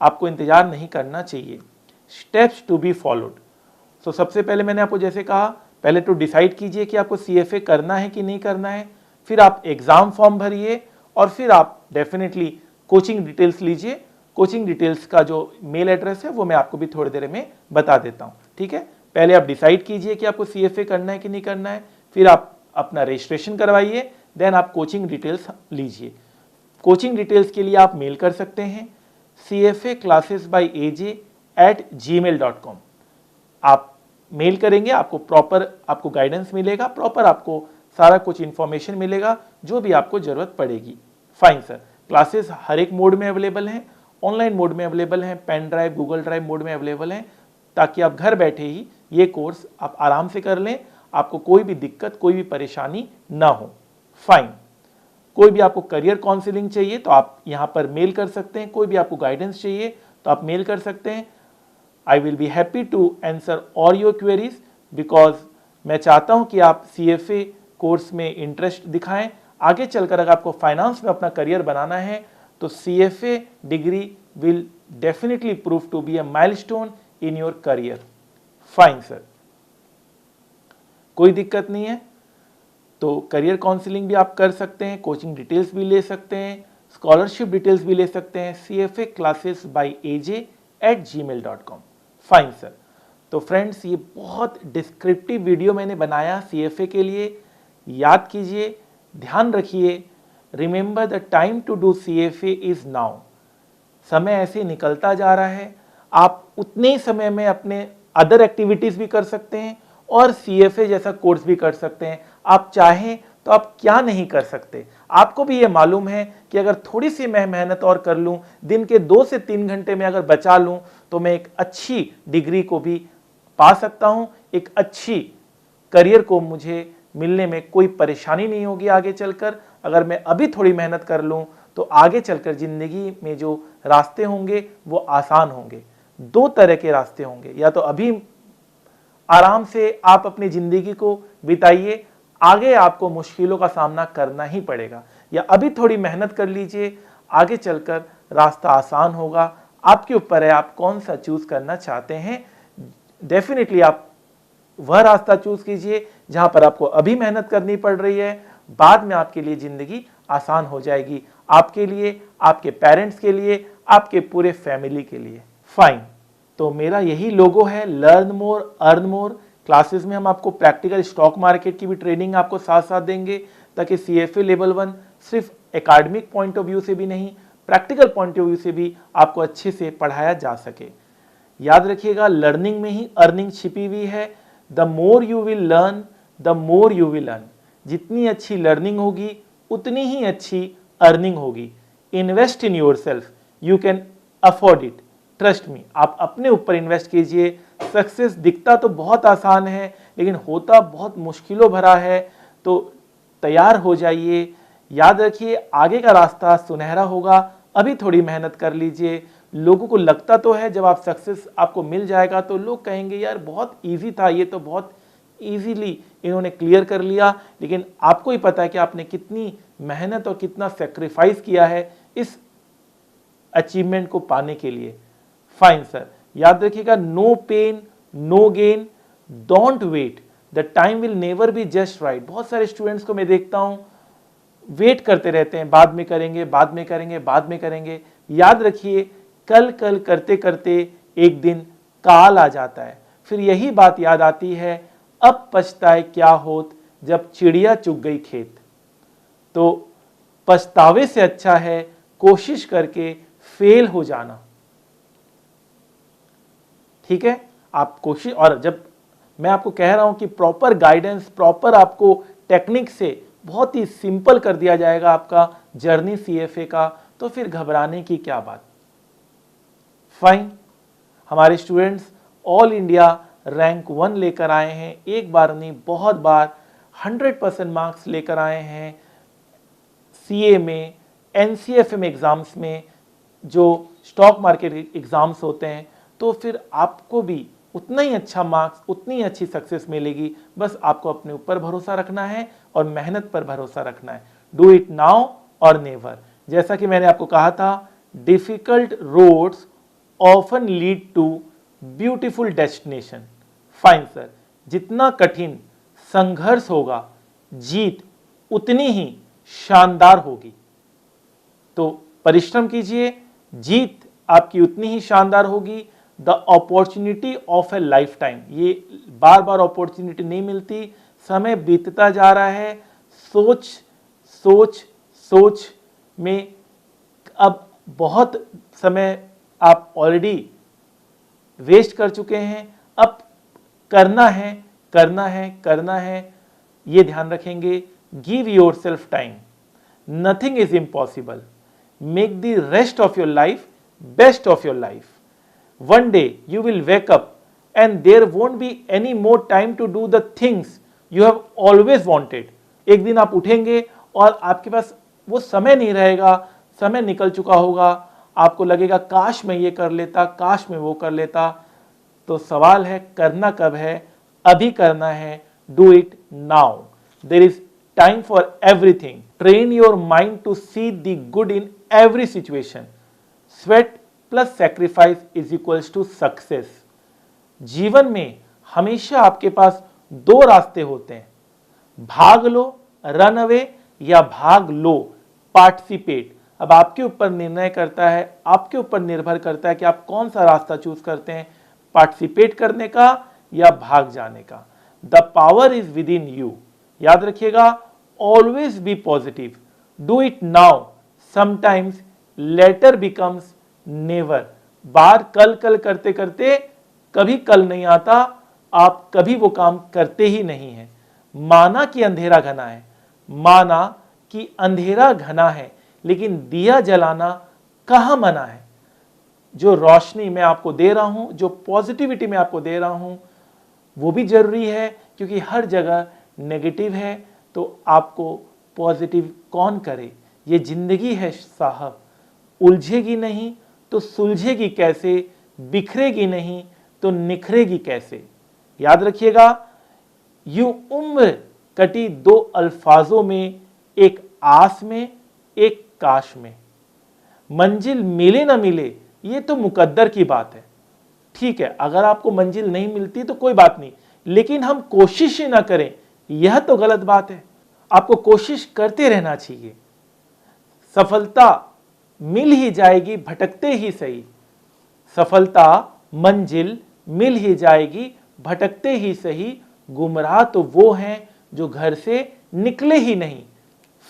आपको इंतजार नहीं करना चाहिए। Steps to be followed. So सबसे पहले मैंने आपको जैसे कहा, पहले तो डिसाइड कीजिए कि आपको CFA करना है कि नहीं करना है, फिर आप एग्जाम फॉर्म भरिए, और फिर आप डेफिनेटली कोचिंग डिटेल्स लीजिए। कोचिंग डिटेल्स का जो मेल एड्रेस है वो मैं आपको भी थोड़ी देर में बता देता हूँ, ठीक है। पहले आप डिसाइड कीजिए कि आपको CFA करना है कि नहीं करना है, फिर आप अपना रजिस्ट्रेशन करवाइए, देन आप कोचिंग डिटेल्स लीजिए। कोचिंग डिटेल्स के लिए आप मेल कर सकते हैं cfaclassesbyaj@gmail.com। आप मेल करेंगे, आपको प्रॉपर आपको गाइडेंस मिलेगा, प्रॉपर आपको सारा कुछ इंफॉर्मेशन मिलेगा जो भी आपको जरूरत पड़ेगी। फाइन सर, क्लासेस हर एक मोड में अवेलेबल हैं, ऑनलाइन मोड में अवेलेबल हैं, pen drive, Google drive mode में अवेलेबल हैं, ताकि आप घर बैठे ही ये कोर्स आप आराम से कर लें, आपको कोई भी दिक्कत, कोई भी परेशानी ना हो। फाइन, कोई भी आपको करियर काउंसलिंग चाहिए तो आप यहाँ पर मेल कर सकते हैं, कोई भी आपको गाइडेंस चाहिए तो आप मेल कर सकते हैं। I will be happy to answer all your queries, because मैं चाहता हूँ कि आप CFA कोर्स में इंटरेस्ट दिखाएं। आगे चलकर अगर आपको फाइनेंस में अपना करियर बनाना है तो CFA degree will definitely prove to be a milestone in your career. Fine sir, कोई दिक्कत नहीं है, तो करियर काउंसलिंग भी आप कर सकते हैं, कोचिंग डिटेल्स भी ले सकते हैं, स्कॉलरशिप डिटेल्स भी ले सकते हैं, cfaclassesbyaj@gmail.com। फाइन सर, तो फ्रेंड्स ये बहुत डिस्क्रिप्टिव वीडियो मैंने बनाया CFA के लिए। याद कीजिए, ध्यान रखिए, remember the time to do CFA is now. समय ऐसे निकलता जा रहा है, आप उतने ही समय में अपने अदर एक्टिविटीज भी कर सकते हैं और CFA जैसा कोर्स भी कर सकते हैं। आप चाहें तो आप क्या नहीं कर सकते। आपको भी ये मालूम है कि अगर थोड़ी सी मैं मेहनत और कर लूं, दिन के 2 से 3 घंटे में अगर बचा लूं, तो मैं एक अच्छी डिग्री को भी पा सकता हूं, एक अच्छी करियर को मुझे मिलने में कोई परेशानी नहीं होगी आगे चलकर। अगर मैं अभी थोड़ी मेहनत कर लूं तो आगे चलकर जिंदगी में जो रास्ते होंगे वो आसान होंगे। 2 तरह के रास्ते होंगे, या तो अभी आराम से आप अपनी जिंदगी को बिताइए, आगे आपको मुश्किलों का सामना करना ही पड़ेगा, या अभी थोड़ी मेहनत कर लीजिए, आगे चलकर रास्ता आसान होगा। आपके ऊपर है आप कौन सा चूज करना चाहते हैं। डेफिनेटली आप वह रास्ता चूज कीजिए जहां पर आपको अभी मेहनत करनी पड़ रही है, बाद में आपके लिए जिंदगी आसान हो जाएगी, आपके लिए, आपके पेरेंट्स के लिए, आपके पूरे फैमिली के लिए। फाइन, तो मेरा यही लोगो है, learn more earn more. Classes में हम आपको प्रैक्टिकल स्टॉक मार्केट की भी ट्रेनिंग आपको साथ साथ देंगे, ताकि CFA लेवल 1 सिर्फ एकेडमिक पॉइंट ऑफ व्यू से भी नहीं, प्रैक्टिकल पॉइंट ऑफ व्यू से भी आपको अच्छे से पढ़ाया जा सके। याद रखिएगा, लर्निंग में ही अर्निंग छिपी हुई है। The more you will learn, the more you will earn. जितनी अच्छी लर्निंग होगी उतनी ही अच्छी अर्निंग होगी। Invest in your self, you can afford it, trust me. आप अपने ऊपर इन्वेस्ट कीजिए। सक्सेस दिखता तो बहुत आसान है, लेकिन होता बहुत मुश्किलों भरा है, तो तैयार हो जाइए। याद रखिए, आगे का रास्ता सुनहरा होगा, अभी थोड़ी मेहनत कर लीजिए। लोगों को लगता तो है जब आप सक्सेस आपको मिल जाएगा तो लोग कहेंगे यार बहुत इजी था, ये तो बहुत इजीली इन्होंने क्लियर कर लिया, लेकिन आपको ही पता है कि आपने कितनी मेहनत और कितना सेक्रीफाइस किया है इस अचीवमेंट को पाने के लिए। फाइन सर, याद रखिएगा, no pain no gain, don't wait, the time will never be just right. बहुत सारे स्टूडेंट्स को मैं देखता हूं वेट करते रहते हैं, बाद में करेंगे, बाद में करेंगे, बाद में करेंगे। याद रखिए, कल कल करते करते एक दिन काल आ जाता है, फिर यही बात याद आती है, अब पछताए क्या होत जब चिड़िया चुग गई खेत। तो पछतावे से अच्छा है कोशिश करके फेल हो जाना। ठीक है, आप कोशिश, और जब मैं आपको कह रहा हूं कि प्रॉपर गाइडेंस, प्रॉपर आपको टेक्निक से बहुत ही सिंपल कर दिया जाएगा आपका जर्नी CFA का, तो फिर घबराने की क्या बात। फाइन, हमारे स्टूडेंट्स ऑल इंडिया रैंक 1 लेकर आए हैं, एक बार नहीं बहुत बार। 100% मार्क्स लेकर आए हैं सीए में, एनसीएफए में एग्ज़ाम्स में, जो स्टॉक मार्केट एग्ज़ाम्स होते हैं, तो फिर आपको भी उतना ही अच्छा मार्क्स, उतनी अच्छी सक्सेस मिलेगी। बस आपको अपने ऊपर भरोसा रखना है और मेहनत पर भरोसा रखना है। डू इट नाउ और नेवर। जैसा कि मैंने आपको कहा था, difficult roads often lead to beautiful destination. Fine sir, जितना कठिन संघर्ष होगा, जीत उतनी ही शानदार होगी। तो परिश्रम कीजिए, जीत आपकी उतनी ही शानदार होगी। The opportunity of A life time, ये बार बार अपॉर्चुनिटी नहीं मिलती, समय बीतता जा रहा है। सोच सोच सोच में अब बहुत समय आप ऑलरेडी वेस्ट कर चुके हैं। अब करना है, करना है, करना है, ये ध्यान रखेंगे। Give your self time, nothing is impossible. Make the rest of your life best of your life. One day you will wake up and there won't be any more time to do the things you have always wanted. एक दिन आप उठेंगे और आपके पास वो समय नहीं रहेगा, समय निकल चुका होगा, आपको लगेगा काश मैं ये कर लेता, काश मैं वो कर लेता। तो सवाल है करना कब है? अभी करना है। Do it now. There is time for everything. Train your mind to see the good in every situation. Sweat plus sacrifice is equals to success. जीवन में हमेशा आपके पास दो रास्ते होते हैं, भाग लो रन अवे या भाग लो पार्टिसिपेट। अब आपके ऊपर निर्णय करता है, आपके ऊपर निर्भर करता है कि आप कौन सा रास्ता चूज करते हैं, पार्टिसिपेट करने का या भाग जाने का। The power is within you. याद रखिएगा, always be positive. Do it now, sometimes later becomes never. बार कल कल करते करते कभी कल नहीं आता, आप कभी वो काम करते ही नहीं हैं। माना कि अंधेरा घना है, माना कि अंधेरा घना है, लेकिन दिया जलाना कहाँ मना है। जो रोशनी मैं आपको दे रहा हूं, जो पॉजिटिविटी मैं आपको दे रहा हूं, वो भी जरूरी है, क्योंकि हर जगह नेगेटिव है। तो आपको पॉजिटिव कौन करे? ये जिंदगी है साहब, उलझेगी नहीं तो सुलझेगी कैसे, बिखरेगी नहीं तो निखरेगी कैसे। याद रखिएगा, यूं उम्र कटी दो अल्फाजों में, एक आस में एक काश में। मंजिल मिले ना मिले ये तो मुकद्दर की बात है। ठीक है, अगर आपको मंजिल नहीं मिलती तो कोई बात नहीं, लेकिन हम कोशिश ही ना करें यह तो गलत बात है। आपको कोशिश करते रहना चाहिए। सफलता मिल ही जाएगी, भटकते ही सही। सफलता मंजिल मिल ही जाएगी, भटकते ही सही। गुमराह तो वो हैं जो घर से निकले ही नहीं।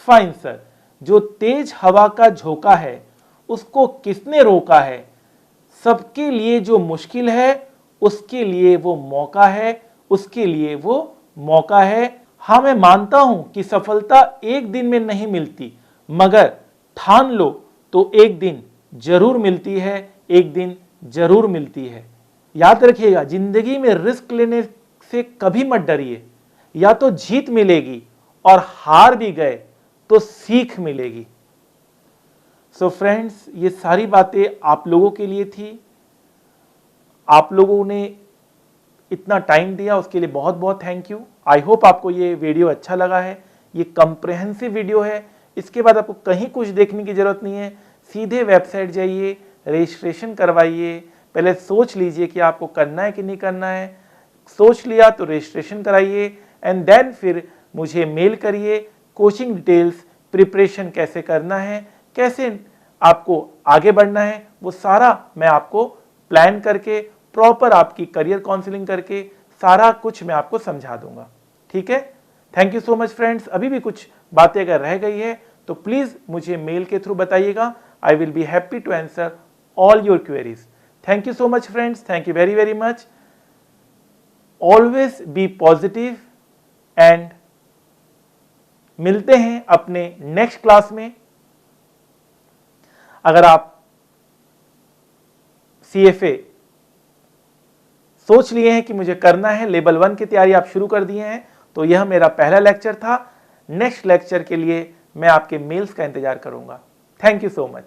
फाइन सर, जो तेज हवा का झोंका है उसको किसने रोका है? सबके लिए जो मुश्किल है उसके लिए वो मौका है, उसके लिए वो मौका है। हाँ, मैं मानता हूं कि सफलता एक दिन में नहीं मिलती, मगर ठान लो तो एक दिन जरूर मिलती है, एक दिन जरूर मिलती है। याद रखिएगा, जिंदगी में रिस्क लेने से कभी मत डरिए। या तो जीत मिलेगी और हार भी गए तो सीख मिलेगी। सो फ्रेंड्स, ये सारी बातें आप लोगों के लिए थी। आप लोगों ने इतना टाइम दिया उसके लिए बहुत बहुत थैंक यू। आई होप आपको ये वीडियो अच्छा लगा है। ये कंप्रेहेंसिव वीडियो है, इसके बाद आपको कहीं कुछ देखने की जरूरत नहीं है। सीधे वेबसाइट जाइए, रजिस्ट्रेशन करवाइए। पहले सोच लीजिए कि आपको करना है कि नहीं करना है। सोच लिया तो रजिस्ट्रेशन कराइए एंड देन फिर मुझे मेल करिए। कोचिंग डिटेल्स, प्रिपरेशन कैसे करना है, कैसे आपको आगे बढ़ना है, वो सारा मैं आपको प्लान करके, प्रॉपर आपकी करियर काउंसलिंग करके सारा कुछ मैं आपको समझा दूंगा। ठीक है, thank you so much friends. अभी भी कुछ बातें अगर रह गई है तो प्लीज मुझे मेल के थ्रू बताइएगा। I will be happy to answer all your queries. Thank you so much friends, thank you very very much. Always be positive and मिलते हैं अपने नेक्स्ट क्लास में। अगर आप CFA सोच लिए हैं कि मुझे करना है, लेवल 1 की तैयारी आप शुरू कर दिए हैं, तो यह मेरा पहला लेक्चर था। नेक्स्ट लेक्चर के लिए मैं आपके मेल्स का इंतजार करूंगा। Thank you so much.